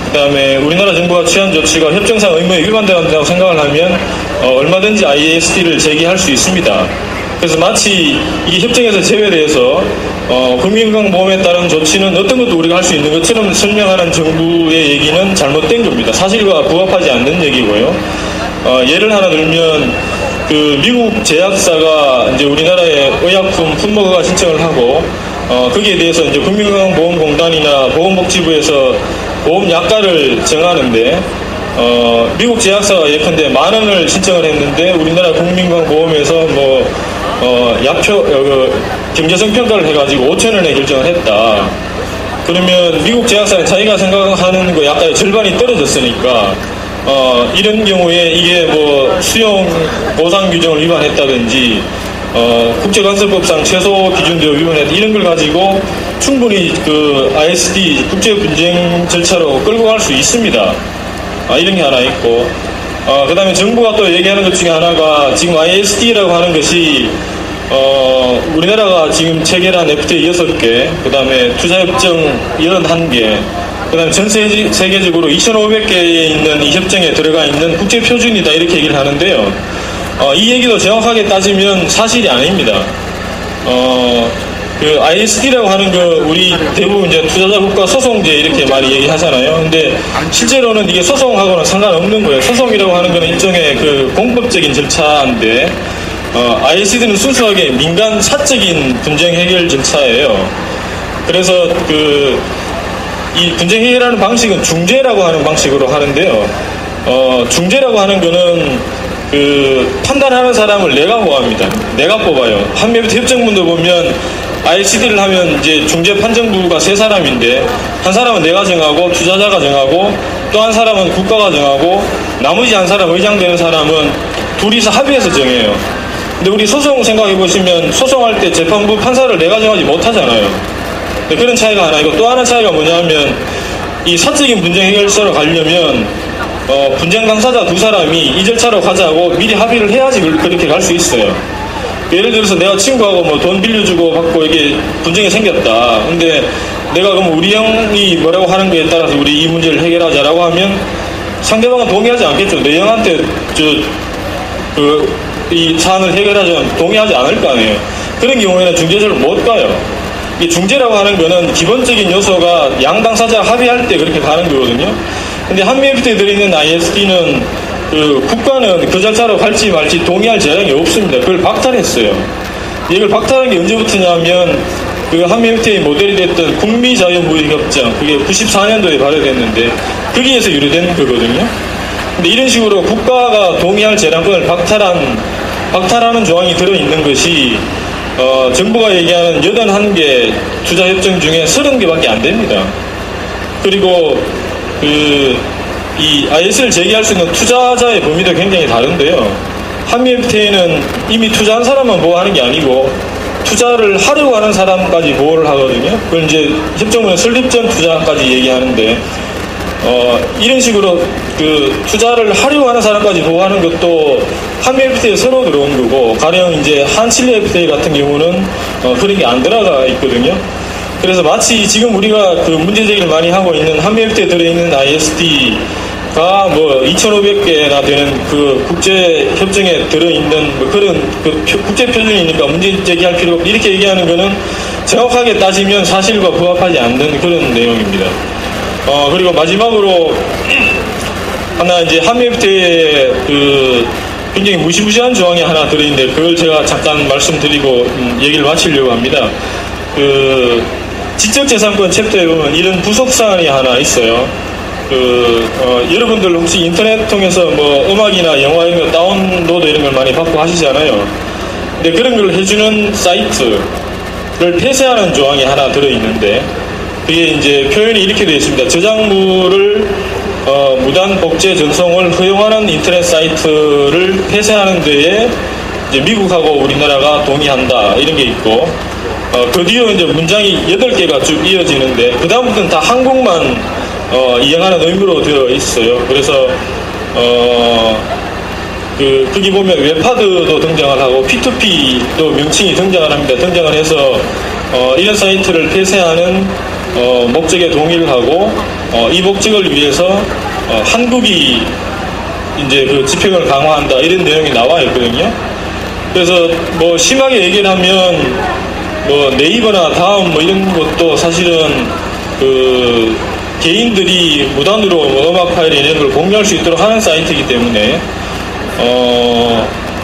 그 다음에 우리나라 정부가 취한 조치가 협정상 의무에 위반된다고 생각을 하면 얼마든지 ISD를 제기할 수 있습니다. 그래서 마치 이게 협정에서 제외돼서 국민건강보험에 따른 조치는 어떤 것도 우리가 할 수 있는 것처럼 설명하는 정부의 얘기는 잘못된 겁니다. 사실과 부합하지 않는 얘기고요. 예를 하나 들면 그 미국 제약사가 이제 우리나라에 의약품 품목허가 신청을 하고 거기에 대해서 이제 국민건강보험공단이나 보건복지부에서 보험약가를 정하는데, 미국 제약사가 예컨대 10,000원을 신청을 했는데 우리나라 국민건강보험에서 약표 경제성 평가를 해가지고 5,000원에 결정을 했다. 그러면 미국 제약사는 자기가 생각하는 거 약간의 절반이 떨어졌으니까 이런 경우에 이게 뭐 수용 보상 규정을 위반했다든지 국제관세법상 최소 기준대로 위반했다 이런 걸 가지고 충분히 그 ISD 국제 분쟁 절차로 끌고 갈 수 있습니다. 이런 게 하나 있고, 그 다음에 정부가 또 얘기하는 것 중에 하나가 지금 ISD라고 하는 것이 우리나라가 지금 체결한 FTA 6개, 그 다음에 투자협정 81개, 그 다음에 전 세계적으로 2,500개에 있는 이 협정에 들어가 있는 국제표준이다 이렇게 얘기를 하는데요. 이 얘기도 정확하게 따지면 사실이 아닙니다. 그 ISD라고 하는 거 우리 대부분 이제 투자자 국가 소송제 이렇게 많이 얘기하잖아요. 근데 실제로는 이게 소송하고는 상관없는 거예요. 소송이라고 하는 거는 일종의 그 공법적인 절차인데, ISD는 순수하게 민간 사적인 분쟁 해결 절차예요. 그래서 이 분쟁 해결하는 방식은 중재라고 하는 방식으로 하는데요. 중재라고 하는 거는 그 판단하는 사람을 내가 구합니다. 내가 뽑아요. 한미일테이 협정문도 보면 ISD를 하면 이제 중재 판정부가 3사람인데, 한 사람은 내가 정하고 투자자가 정하고 또 한 사람은 국가가 정하고 나머지 한 사람 의장되는 사람은 둘이서 합의해서 정해요. 근데 우리 소송 생각해 보시면 소송할 때 재판부 판사를 내가 정하지 못하잖아요. 그런 차이가 하나 있고, 또 하나 차이가 뭐냐면 이 사적인 분쟁 해결서로 가려면 분쟁 당사자 2사람이 이 절차로 가자고 미리 합의를 해야지 그렇게 갈 수 있어요. 예를 들어서 내가 친구하고 뭐 돈 빌려주고 받고 이게 분쟁이 생겼다. 근데 내가 그럼 우리 형이 뭐라고 하는 거에 따라서 우리 이 문제를 해결하자라고 하면 상대방은 동의하지 않겠죠. 내 형한테 이 사안을 해결하자면 동의하지 않을 거 아니에요. 그런 경우에는 중재소를 못 가요. 이 중재라고 하는 거는 기본적인 요소가 양 당사자가 합의할 때 그렇게 가는 거거든요. 근데 한미일테이에 들어있는 ISD는 그 국가는 그 절차로 갈지 말지 동의할 재량이 없습니다. 그걸 박탈했어요. 이걸 박탈한 게 언제부터냐면 그 한미일테이 모델이 됐던 북미자유무역협정, 그게 94년도에 발효됐는데 거기에서 유래된 거거든요. 근데 이런 식으로 국가가 동의할 재량권을 박탈한 박탈하는 조항이 들어있는 것이 정부가 얘기하는 81개 투자협정 중에 30개밖에 안 됩니다. 그리고 이 IS를 제기할 수 있는 투자자의 범위도 굉장히 다른데요. 한미 FTA는 이미 투자한 사람만 보호하는 게 아니고 투자를 하려고 하는 사람까지 보호를 하거든요. 그걸 이제 협정문의 설립 전 투자까지 얘기하는데 이런 식으로 투자를 하려고 하는 사람까지 보호하는 것도 한미 FTA에 새로 들어온 거고, 가령 이제 한칠리 FTA 같은 경우는 그런 게 안 들어가 있거든요. 그래서 마치 지금 우리가 문제 제기를 많이 하고 있는 한미 FTA에 들어있는 ISD가 2,500개나 되는 국제 협정에 들어있는 그런 국제 표준이니까 문제 제기할 필요가 없다, 이렇게 얘기하는 거는 정확하게 따지면 사실과 부합하지 않는 그런 내용입니다. 그리고 마지막으로 하나, 이제 한미 FTA에 굉장히 무시무시한 조항이 하나 들어있는데 그걸 제가 잠깐 말씀드리고 얘기를 마치려고 합니다. 지적재산권 챕터에 보면 이런 부속사안이 하나 있어요. 여러분들 혹시 인터넷 통해서 음악이나 영화 이런 거 다운로드 이런 걸 많이 받고 하시잖아요. 근데 그런 걸 해주는 사이트를 폐쇄하는 조항이 하나 들어있는데, 그게 이제 표현이 이렇게 되어 있습니다. 저작물을 무단 복제 전송을 허용하는 인터넷 사이트를 폐쇄하는 데에 이제 미국하고 우리나라가 동의한다, 이런 게 있고, 그 뒤로 이제 문장이 8개가 쭉 이어지는데 그 다음부터는 다 한국만 이행하는 의무로 되어 있어요. 그래서 거기 보면 웹하드도 등장을 하고 P2P도 명칭이 등장을 합니다. 등장을 해서 이런 사이트를 폐쇄하는 목적에 동의를 하고 이 목적을 위해서 한국이 이제 집행을 강화한다, 이런 내용이 나와 있거든요. 그래서 심하게 얘기를 하면 네이버나 다음 이런 것도 사실은 개인들이 무단으로 음악 파일 이런 걸 공유할 수 있도록 하는 사이트이기 때문에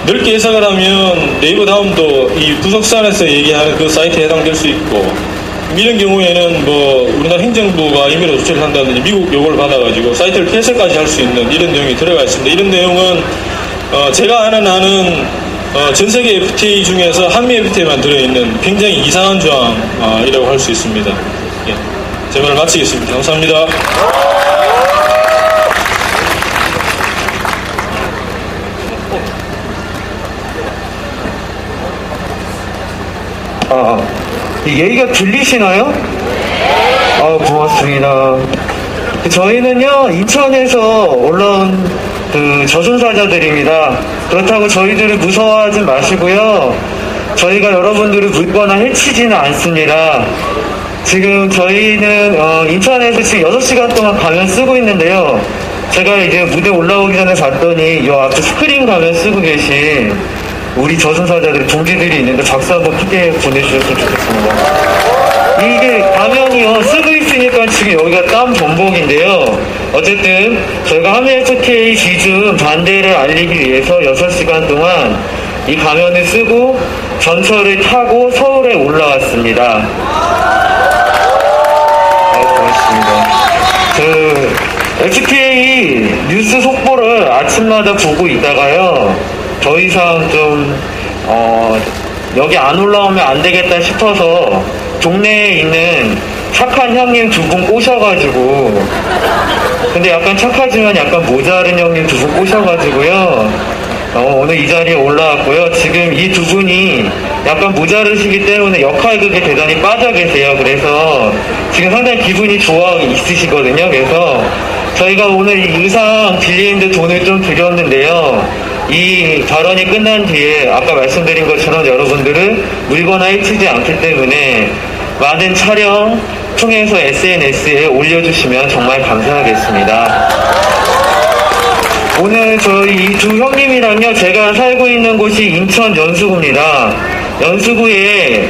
넓게 해석을 하면 네이버 다음도 이 부속사안에서 얘기하는 그 사이트에 해당될 수 있고, 이런 경우에는 우리나라 행정부가 임의로 조치를 한다든지 미국 요구를 받아가지고 사이트를 폐쇄까지 할 수 있는 이런 내용이 들어가 있습니다. 이런 내용은 제가 아는 전 세계 FTA 중에서 한미 FTA에만 들어있는 굉장히 이상한 조항이라고 할 수 있습니다. 예, 제 말을 마치겠습니다. 감사합니다. 이 얘기가 들리시나요? 고맙습니다. 저희는요, 인천에서 올라온 저승사자들입니다. 그렇다고 저희들을 무서워하지 마시고요. 저희가 여러분들을 물거나 해치지는 않습니다. 지금 저희는 인천에서 지금 6시간 동안 가면 쓰고 있는데요. 제가 이제 무대 올라오기 전에 봤더니 이 앞에 스크린 가면 쓰고 계신 우리 저승사자들 동지들이 있는데 박수 한번 크게 보내주셨으면 좋겠습니다. 이게 가면이요, 쓰고 있으니까 지금 여기가 땀 범벅인데요. 어쨌든 저희가 한미 FTA 기준 반대를 알리기 위해서 6시간 동안 이 가면을 쓰고 전철을 타고 서울에 올라왔습니다. 고맙습니다. FTA 뉴스 속보를 아침마다 보고 있다가요, 더 이상 좀 여기 안 올라오면 안 되겠다 싶어서 동네에 있는 착한 형님 2분 꼬셔가지고, 근데 약간 착하지만 약간 모자른 형님 2분 꼬셔가지고요, 오늘 이 자리에 올라왔고요. 지금 이 2분이 약간 모자르시기 때문에 역할극에 대단히 빠져 계세요. 그래서 지금 상당히 기분이 좋아 있으시거든요. 그래서 저희가 오늘 이 의상 빌리는데 돈을 좀 드렸는데요. 이 발언이 끝난 뒤에 아까 말씀드린 것처럼 여러분들을 물거나 해치지 않기 때문에 많은 촬영 통해서 SNS에 올려주시면 정말 감사하겠습니다. 오늘 저희 이 두 형님이랑요, 제가 살고 있는 곳이 인천 연수구입니다. 연수구에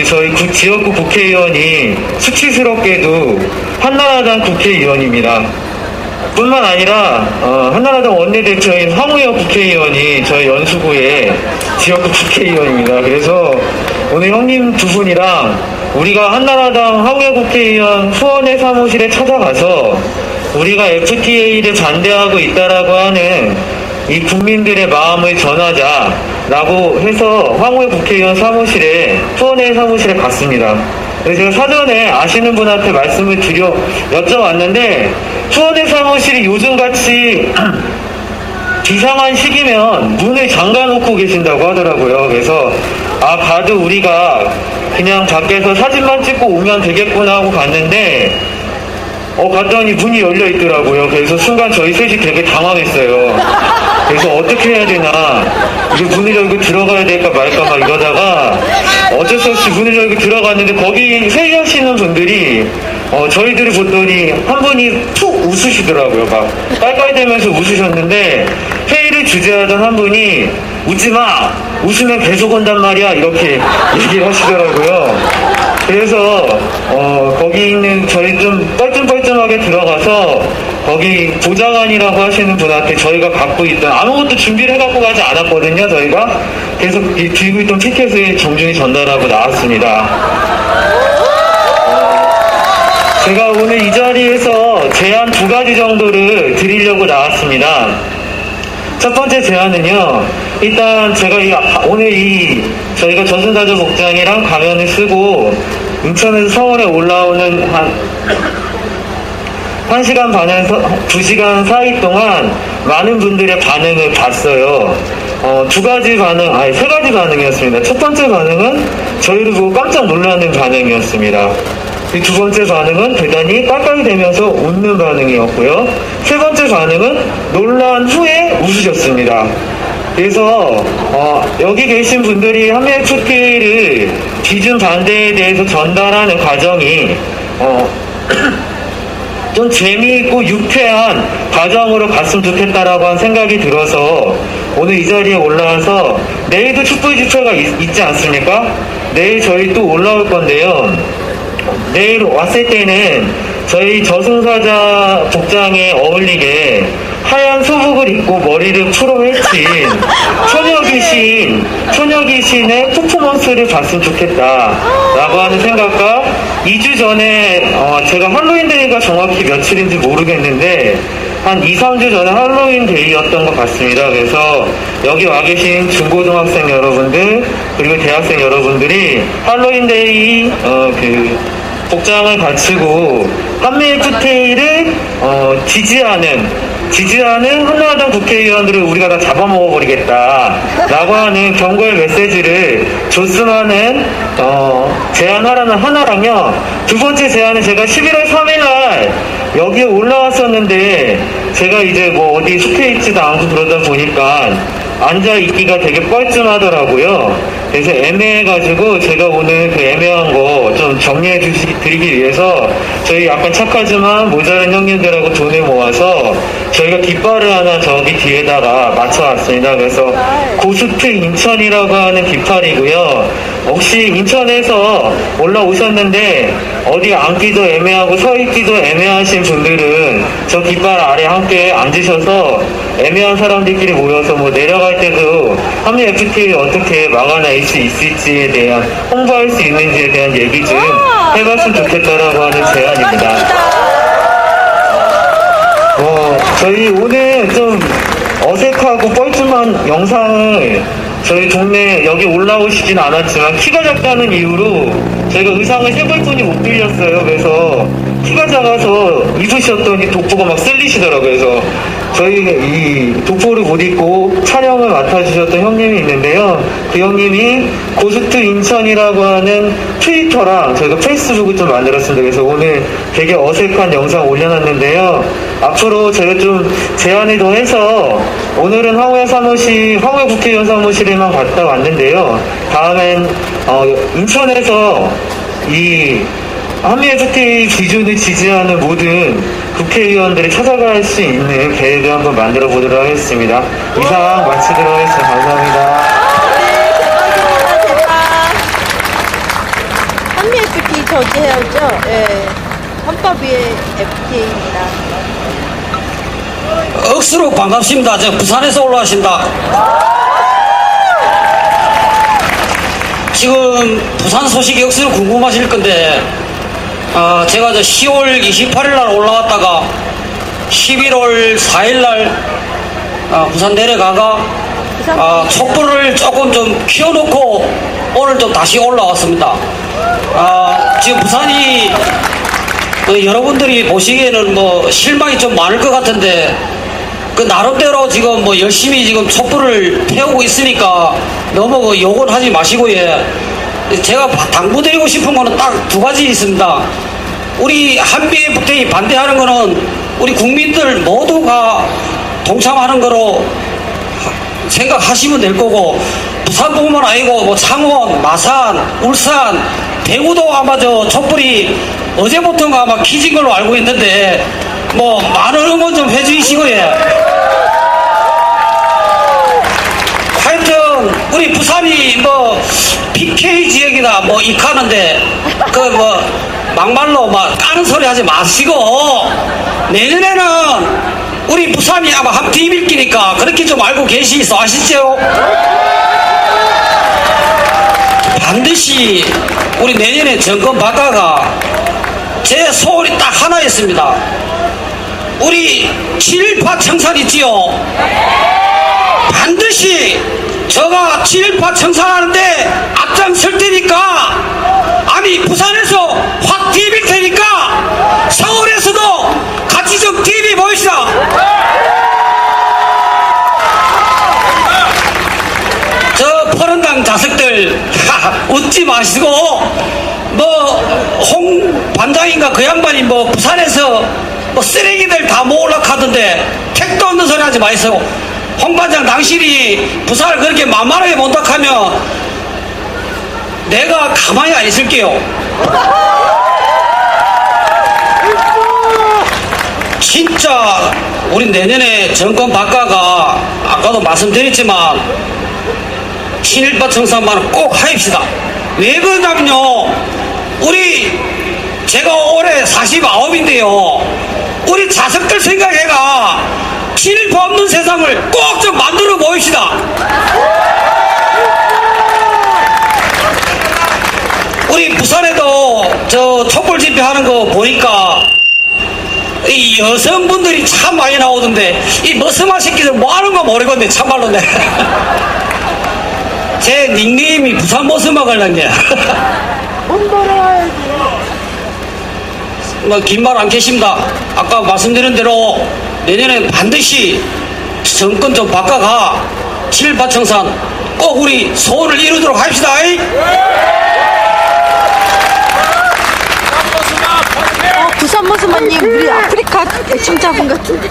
저희 지역구 국회의원이 수치스럽게도 한나라당 국회의원입니다. 뿐만 아니라 한나라당 원내대표인 황우영 국회의원이 저희 연수구의 지역구 국회의원입니다. 그래서 오늘 형님 2분이랑 우리가 한나라당 황우영 국회의원 후원회 사무실에 찾아가서 우리가 FTA를 반대하고 있다라고 하는 이 국민들의 마음을 전하자라고 해서 황우회 국회의원 사무실에 수원회 사무실에 갔습니다. 그래서 제가 사전에 아시는 분한테 말씀을 여쭤봤는데 수원회 사무실이 요즘같이 비상한 시기면 문을 잠가놓고 계신다고 하더라고요. 그래서 가도 우리가 그냥 밖에서 사진만 찍고 오면 되겠구나 하고 갔는데 갔더니 문이 열려 있더라고요. 그래서 순간 저희 셋이 되게 당황했어요. 그래서 어떻게 해야 되나, 이거 문을 열고 들어가야 될까 말까 막 이러다가 어쩔 수 없이 문을 열고 들어갔는데 거기 회의하시는 분들이 저희들을 보더니 한 분이 툭 웃으시더라고요. 막 깔깔대면서 웃으셨는데 회의를 주재하던 한 분이 웃지 마! 웃으면 계속 온단 말이야! 이렇게 얘기를 하시더라고요. 그래서 거기 있는 저희 좀 뻘쭘뻘쭘하게 들어가서 거기 보좌관이라고 하시는 분한테 저희가 갖고 있던 아무것도 준비를 해갖고 가지 않았거든요. 저희가 계속 들고 있던 티켓을 정중히 전달하고 나왔습니다. 제가 오늘 이 자리에서 제안 2가지 정도를 드리려고 나왔습니다. 첫 번째 제안은요, 일단 제가 오늘 저희가 저승사자 복장이랑 가면을 쓰고 인천에서 서울에 올라오는 한 1시간 반에서 2시간 사이 동안 많은 분들의 반응을 봤어요. 3가지 반응이었습니다. 첫 번째 반응은 저희를 보고 깜짝 놀라는 반응이었습니다. 이 2번째 반응은 대단히 깔깔대면서 웃는 반응이었고요. 3번째 반응은 놀란 후에 웃으셨습니다. 그래서 여기 계신 분들이 한미의 FTA를 기준 반대에 대해서 전달하는 과정이 좀 재미있고 유쾌한 과정으로 갔으면 좋겠다라고 한 생각이 들어서 오늘 이 자리에 올라와서 내일도 촛불 집회가 있지 않습니까? 내일 저희 또 올라올 건데요. 내일 왔을 때는 저희 저승사자 복장에 어울리게 하얀 소복을 입고 머리를 풀어 헤친 처녀귀신의 퍼포먼스를 봤으면 좋겠다라고 하는 생각과 2주 전에 제가 할로윈데이가 정확히 며칠인지 모르겠는데 한 2-3주 전에 할로윈 데이였던 것 같습니다. 그래서 여기 와 계신 중고등학생 여러분들 그리고 대학생 여러분들이 할로윈 데이 복장을 갖추고 한미 FTA를 지지하는 한나라당 국회의원들을 우리가 다 잡아먹어버리겠다 라고 하는 경고의 메시지를 줬으면은 제안하라는 하나랑요. 2번째 제안은 제가 11월 3일날 여기에 올라왔었는데 제가 이제 뭐 어디 속해 있지도 않고 그러다 보니까 앉아있기가 되게 뻘쭘하더라고요. 그래서 애매해가지고 제가 오늘 그 애매한 거 좀 정리해 드리기 위해서 저희 약간 착하지만 모자란 형님들하고 돈을 모아서 저희가 깃발을 하나 저기 뒤에다가 맞춰왔습니다. 그래서 고스트 인천이라고 하는 깃발이고요. 혹시 인천에서 올라오셨는데 어디 앉기도 애매하고 서 있기도 애매하신 분들은 저 깃발 아래 함께 앉으셔서 애매한 사람들끼리 모여서 뭐 내려갈 때도 한미 FTA 어떻게 막아낼 수 있을지에 대한 홍보할 수 있는지에 대한 얘기 좀 해봤으면 좋겠다라고 하는 제안입니다. 저희 오늘 좀 어색하고 뻘쭘한 영상을 저희 동네 여기 올라오시진 않았지만 키가 작다는 이유로 저희가 의상을 세 벌뿐이 못 빌렸어요. 그래서 키가 작아서 입으셨더니 독보가 막 쓸리시더라고요. 그래서 저희 이 독보를 못 입고 촬영을 맡아주셨던 형님이 있는데요. 그 형님이 고스트 인천이라고 하는 트위터랑 저희가 페이스북을 좀 만들었습니다. 그래서 오늘 되게 어색한 영상 올려놨는데요. 앞으로 제가 좀 제안을 더 해서 오늘은 황우회 국회의원 사무실에만 갔다 왔는데요. 다음엔 인천에서 이 한미 FTA 기준을 지지하는 모든 국회의원들이 찾아갈 수 있는 계획을 한번 만들어 보도록 하겠습니다. 이상 마치도록 하겠습니다. 감사합니다. 대박. 한미 FTA 저지해야죠. 예. 헌법 위에 FTA입니다. 억수로 반갑습니다. 저 부산에서 올라가신다. 지금 부산 소식이 억수로 궁금하실 건데 제가 10월 28일 날 올라왔다가 11월 4일 날 부산 내려가가 촛불을 조금 좀 키워놓고 오늘 좀 다시 올라왔습니다. 지금 부산이 여러분들이 보시기에는 뭐 실망이 좀 많을 것 같은데 그 나름대로 지금 뭐 열심히 지금 촛불을 태우고 있으니까 너무 그 욕은 하지 마시고요. 제가 당부드리고 싶은 거는 딱 두 가지 있습니다. 우리 한미 FTA 반대하는 거는 우리 국민들 모두가 동참하는 거로 생각하시면 될 거고, 부산뿐만 아니고 뭐 창원, 마산, 울산, 대구도 아마 저 촛불이 어제부터가 아마 켜진 걸로 알고 있는데 뭐 많은 응원 좀 해주시고요. 하여튼 우리 부산이 뭐 PK 지역이다 뭐 이카는데 그 뭐 막말로 막 까는 소리 하지 마시고 내년에는 우리 부산이 아마 한 팀일 끼니까 그렇게 좀 알고 계시소. 아시죠? 반드시 우리 내년에 정권 바꿔가 제 소원이 딱 하나 있습니다. 우리 7.18 청산 있지요? 반드시 제가 7.18 청산하는데 앞장설 테니까, 아니 부산에서 확 디빌 테니까 서울에서도 같이 좀 디비 보이시다. 저 퍼런당 자석들 웃지 마시고, 뭐 홍 반장인가 그 양반이 뭐 부산에서 뭐 쓰레기들 다 모으려고 하던데 택도 없는 소리 하지 마시고, 홍 반장 당신이 부산을 그렇게 만만하게 본다 하면 내가 가만히 안 있을게요. 진짜 우리 내년에 정권 바꿔가 아까도 말씀드렸지만 7.18 청산만은 꼭 하입시다. 왜 그러냐면요, 우리 제가 올해 49인데요 우리 자석들 생각해가 7.18 없는 세상을 꼭 좀 만들어 보입시다. 우리 부산에도 저 촛불 집회하는 거 보니까 이 여성분들이 참 많이 나오던데 이 머스마 새끼들 뭐 하는 거 모르겠네 참말로네. 제 닉네임이 부산 머스마 걸렸네. 뭐 긴 말 안 계십니다. 아까 말씀드린 대로 내년에 반드시 정권 좀 바꿔가 7.18 청산 꼭 우리 소원을 이루도록 합시다. 부산 머스마님, 우리 아프리카 애청자분 같은데.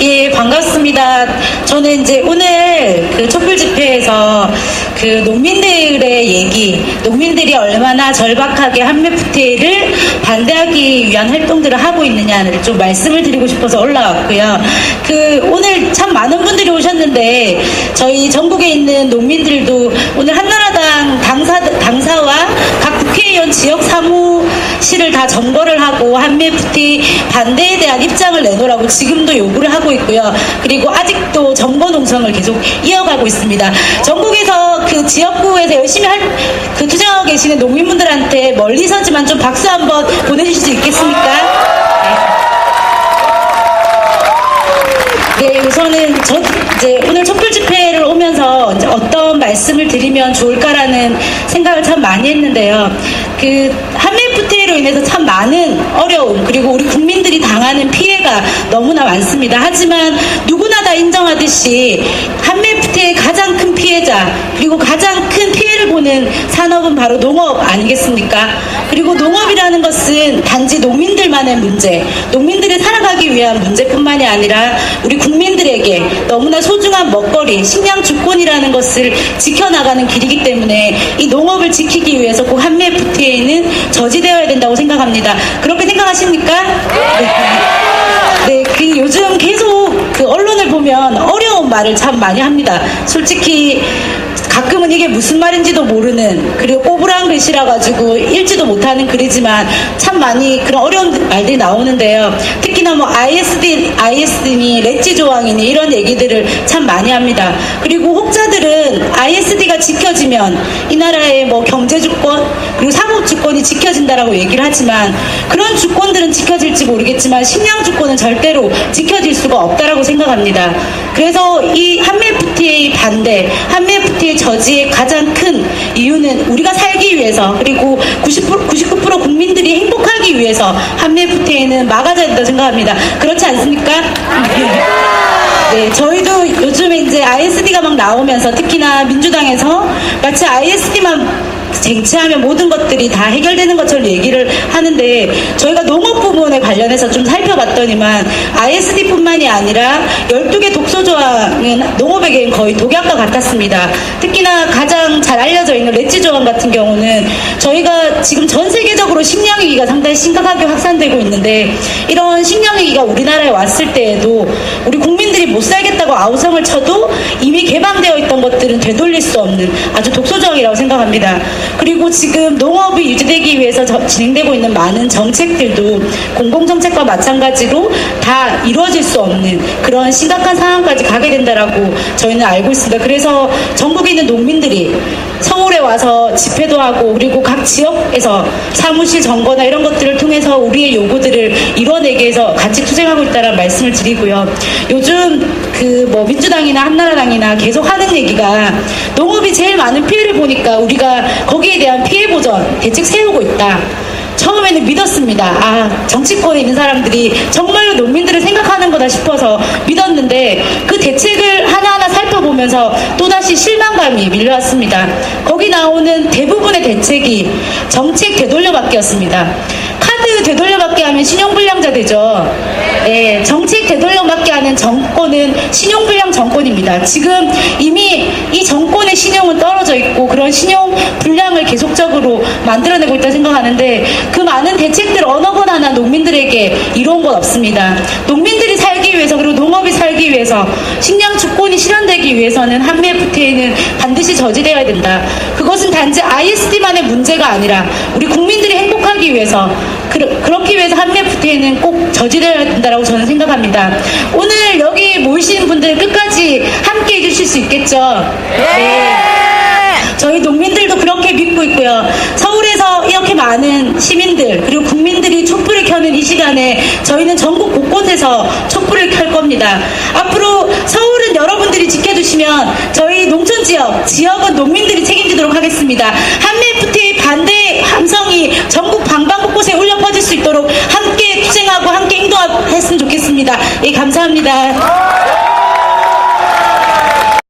예, 반갑습니다. 저는 이제 오늘 그 촛불 집회에서 그 농민들의 얘기, 농민들이 얼마나 절박하게 한미 FTA를 반대하기 위한 활동들을 하고 있느냐를 좀 말씀을 드리고 싶어서 올라왔고요. 그 오늘 참 많은 분들이 오셨는데 저희 전국에 있는 농민들도 오늘 한나라당 당사와 각 국회의원 지역 사무실을 다 점거를 하고 한미 FTA 반대에 대한 입장을 내놓으라고 지금도 요구를 하고 있고요. 그리고 아직도 점거 농성을 계속 이어가고 있습니다. 전국에서 그 지역구에서 열심히 그 투쟁하고 계시는 농민분들한테 멀리서지만 좀 박수 한번 보내주실 수 있겠습니까? 네, 우선은 이제 오늘 촛불 집회를 오면서 이제 어떤 말씀을 드리면 좋을까라는 생각을 참 많이 했는데요. 그 한미 FTA로 인해서 참 많은 어려움, 그리고 우리 국민들이 당하는 피해가 너무나 많습니다. 하지만 누구나 다 인정하듯이 한미 FTA의 가장 큰 피해자, 그리고 가장 큰 피해를 보는 산업은 바로 농업 아니겠습니까? 그리고 농업이라는 것은 단지 농민들만의 문제, 농민들이 살아가기 위한 문제뿐만이 아니라 우리 국민들에게 너무나 소중한 먹거리, 식량 주권이라는 것을 지켜나가는 길이기 때문에 이 농업을 지키기 위해서 꼭 한미 FTA는 저지되어야 된다고 생각합니다. 그렇게 생각하십니까? 네, 그 요즘 계속 그 언론을 보면 어려운 말을 참 많이 합니다. 솔직히 가끔은 이게 무슨 말인지도 모르는, 그리고 꼬부랑 글씨라 가지고 읽지도 못하는 글이지만 참 많이 그런 어려운 말들이 나오는데요. 특히나 뭐 ISD니 렛지 조항이니 이런 얘기들을 참 많이 합니다. 그리고 혹자들은 ISD가 지켜지면 이 나라의 뭐 경제 주권 그리고 사법 주권이 지켜진다라고 얘기를 하지만, 그런 주권들은 지켜질지 모르겠지만 식량 주권은 절대로 지켜질 수가 없다라고 생각합니다. 그래서 이 한미 FTA 반대, 한미 FTA 저지의 가장 큰 이유는 우리가 살기 위해서, 그리고 99% 국민들이 행복하기 위해서 한미 FTA는 막아져야 된다고 생각합니다. 그렇지 않습니까? 네, 저희도 요즘에 이제 ISD가 막 나오면서 특히나 민주당에서 마치 ISD만 쟁취하면 모든 것들이 다 해결되는 것처럼 얘기를 하는데, 저희가 농업 부분에 관련해서 좀 살펴봤더니만 ISD뿐만이 아니라 12개 독소조항은 농업에게는 거의 독약과 같았습니다. 특히나 가장 잘 알려져 있는 렛지 조항 같은 경우는 저희가 지금 전 세계적으로 식량위기가 상당히 심각하게 확산되고 있는데, 이런 식량위기가 우리나라에 왔을 때에도 우리 국민들이 못 살겠다고 아우성을 쳐도 이미 개방되어 있던 것들은 되돌릴 수 없는 아주 독소조항이라고 생각합니다. 그리고 지금 농업이 유지되기 위해서 진행되고 있는 많은 정책들도 공공정책과 마찬가지로 다 이루어질 수 없는 그런 심각한 상황까지 가게 된다라고 저희는 알고 있습니다. 그래서 전국에 있는 농민들이 서울에 와서 집회도 하고, 그리고 각 지역에서 사무실 점거나 이런 것들을 통해서 우리의 요구들을 이뤄내기 위해서 같이 투쟁하고 있다는 말씀을 드리고요. 요즘 그 뭐 민주당이나 한나라당이나 계속 하는 얘기가 농업이 제일 많은 피해를 보니까 우리가 거기에 대한 피해 보전 대책 세우고 있다. 처음에는 믿었습니다. 아, 정치권에 있는 사람들이 정말로 농민들을 생각하는 거다 싶어서 믿었는데, 그 대책을 하나하나 살펴보면서 또다시 실망감이 밀려왔습니다. 거기 나오는 대부분의 대책이 정책 되돌려받기였습니다. 카드 되돌려받기 하면 신용불량자 되죠. 네, 정책 되돌려받기 하는 정권은 신용불량 정권입니다. 지금 이미 이 정권의 신용은 떨어져 있고 그런 신용불량을 계속적으로 만들어내고 있다 생각하는데, 그 많은 대책들 어느 것 하나 농민들에게 이루은 건 없습니다. 농민들이 살기 위해서, 그리고 농업이 살기 위해서, 식량 주권이 실현되기 위해서는 한미 FTA는 반드시 저지되어야 된다. 그것은 단지 ISD만의 문제가 아니라 우리 국민들이 행복하기 위해서, 그렇기 위해서 한미 FTA는 꼭 저지되어야 된다고 저는 생각합니다. 오늘 여기 모이신 분들 끝까지 함께 해주실 수 있겠죠? 네. 저희 농민들도 그렇게 믿고 있고요. 서울에서 이렇게 많은 시민들 그리고 국민들이 촛불을 켜는 이 시간에 저희는 전국 곳곳에서 촛불을 켤 겁니다. 앞으로 서울은 여러분들이 지켜주시면 저희 지역은 농민들이 책임지도록 하겠습니다. 한미 FTA 반대 함성이 전국 방방곳곳에 울려 퍼질 수 있도록 함께 투쟁하고 함께 행동했으면 좋겠습니다. 예, 감사합니다.